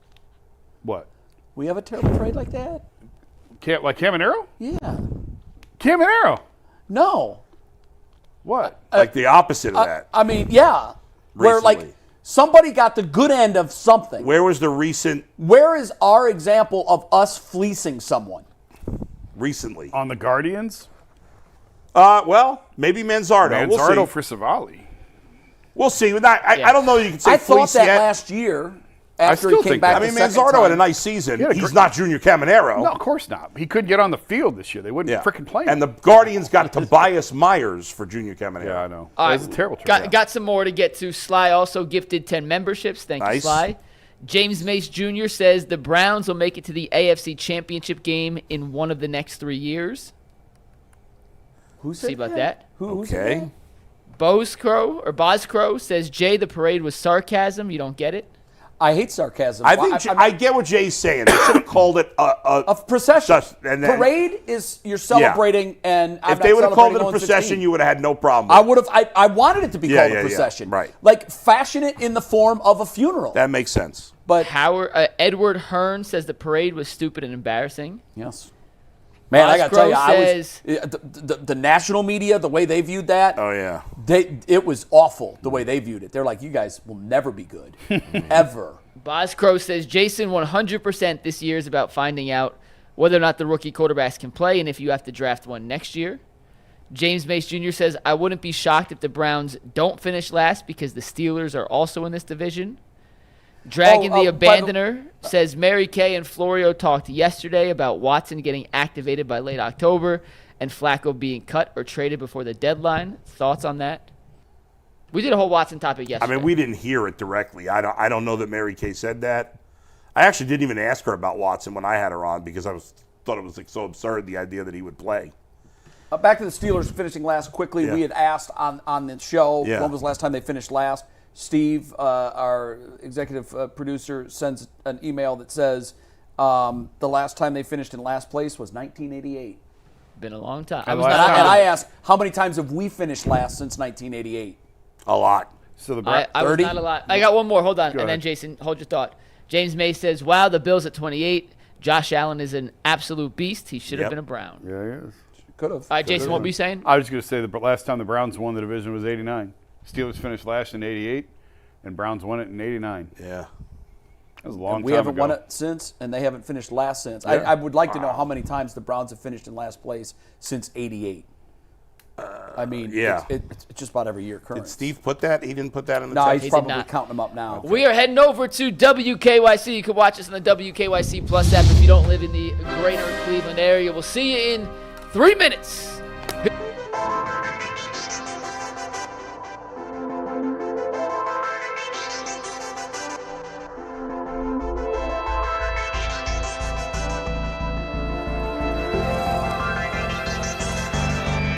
Speaker 4: What?
Speaker 2: We have a terrible trade like that?
Speaker 4: Like Caminero?
Speaker 2: Yeah.
Speaker 4: Caminero.
Speaker 2: No.
Speaker 4: What?
Speaker 3: Like the opposite of that.
Speaker 2: I mean, yeah. Where,
Speaker 3: Recently.
Speaker 2: like, somebody got the good end of something.
Speaker 3: Where was the recent
Speaker 2: Where is our example of us fleecing someone?
Speaker 3: recently?
Speaker 4: On the Guardians?
Speaker 3: Well, maybe Manzardo. We'll
Speaker 4: Manzardo
Speaker 3: see.
Speaker 4: for Savali.
Speaker 3: We'll see. I don't know you can say
Speaker 2: I thought
Speaker 3: fleece
Speaker 2: that
Speaker 3: yet.
Speaker 2: last year after
Speaker 4: still
Speaker 2: he came
Speaker 4: think
Speaker 2: back
Speaker 4: that.
Speaker 3: I mean,
Speaker 2: the second
Speaker 3: Manzardo
Speaker 2: time.
Speaker 3: had a nice season.
Speaker 4: Yeah,
Speaker 3: He's not Junior Caminero.
Speaker 4: No, of course not. He couldn't get on the field this year. They wouldn't freaking play him.
Speaker 3: And the Guardians got Tobias Myers for Junior Caminero.
Speaker 4: Yeah, I know.
Speaker 5: All
Speaker 4: That
Speaker 5: right,
Speaker 4: was a terrible trade.
Speaker 5: got some more to get to. Sly also gifted 10 memberships. Thank you,
Speaker 3: Nice.
Speaker 5: Sly. James Mace Jr. says the Browns will make it to the AFC Championship game in one of the next 3 years.
Speaker 2: Who said
Speaker 5: See about that?
Speaker 2: Who said
Speaker 3: Okay.
Speaker 2: that?
Speaker 5: Bozcrow says, Jay, the parade was sarcasm. You don't get it?
Speaker 2: I hate sarcasm.
Speaker 3: I think I get what Jay's saying. They should have called it
Speaker 2: a procession.
Speaker 3: and then-
Speaker 2: Parade is you're celebrating, and I'm
Speaker 3: if they would have called it a
Speaker 2: 0-16.
Speaker 3: procession, you would have had no problem.
Speaker 2: I would have. I wanted it to be called a procession.
Speaker 3: right.
Speaker 2: Like fashion it in the form of a funeral.
Speaker 3: That makes sense.
Speaker 2: But
Speaker 5: Edward Hearn says the parade was stupid and embarrassing.
Speaker 2: yes, man, I got to tell you,
Speaker 5: Says-
Speaker 2: the national media, the way they viewed that,
Speaker 3: Oh yeah.
Speaker 2: it was awful the way they viewed it. They're like, you guys will never be good, ever.
Speaker 5: Bozcrow says Jason 100% this year is about finding out whether or not the rookie quarterbacks can play and if you have to draft one next year. James Mace Jr. says, I wouldn't be shocked if the Browns don't finish last because the Steelers are also in this division. Dragon the Abandoner says Mary Kay and Florio talked yesterday about Watson getting activated by late October and Flacco being cut or traded before the deadline. Thoughts on that? We did a whole Watson topic yesterday.
Speaker 3: I mean, we didn't hear it directly. I don't know that Mary Kay said that. I actually didn't even ask her about Watson when I had her on because thought it was like so absurd, the idea that he would play.
Speaker 2: Back to the Steelers finishing last quickly.
Speaker 3: Yeah.
Speaker 2: We had asked on the show,
Speaker 3: Yeah.
Speaker 2: when was the last time they finished last? Steve, our executive producer, sends an email that says the last time they finished in last place was 1988.
Speaker 5: Been a long time.
Speaker 2: And I asked, how many times have we finished last since 1988?
Speaker 3: A lot.
Speaker 4: So the
Speaker 5: I was
Speaker 2: 30?
Speaker 5: not a lot. I got one more. Hold on.
Speaker 4: Go
Speaker 5: And then,
Speaker 4: ahead.
Speaker 5: Jason, hold your thought. James May says, wow, the Bills at 28. Josh Allen is an absolute beast. He should have
Speaker 3: Yep.
Speaker 5: been a Brown.
Speaker 4: Yeah, he is.
Speaker 2: Could have.
Speaker 5: All right, Jason, what were you saying?
Speaker 4: I was going to say the last time the Browns won the division was 89. Steelers finished last in 88, and Browns won it in 89.
Speaker 3: Yeah.
Speaker 4: That was a long time
Speaker 2: We haven't
Speaker 4: ago.
Speaker 2: won it since, and they haven't finished last since.
Speaker 4: Yeah.
Speaker 2: I would like to know how many times the Browns have finished in last place since 88. I mean,
Speaker 3: yeah.
Speaker 2: it's just about every year current.
Speaker 3: Did Steve put that? He didn't put that in the
Speaker 2: No,
Speaker 3: text?
Speaker 2: he's
Speaker 5: He did
Speaker 2: probably
Speaker 5: not.
Speaker 2: counting them up now.
Speaker 5: We are heading over to WKYC. You can watch us on the WKYC Plus app if you don't live in the greater Cleveland area. We'll see you in 3 minutes.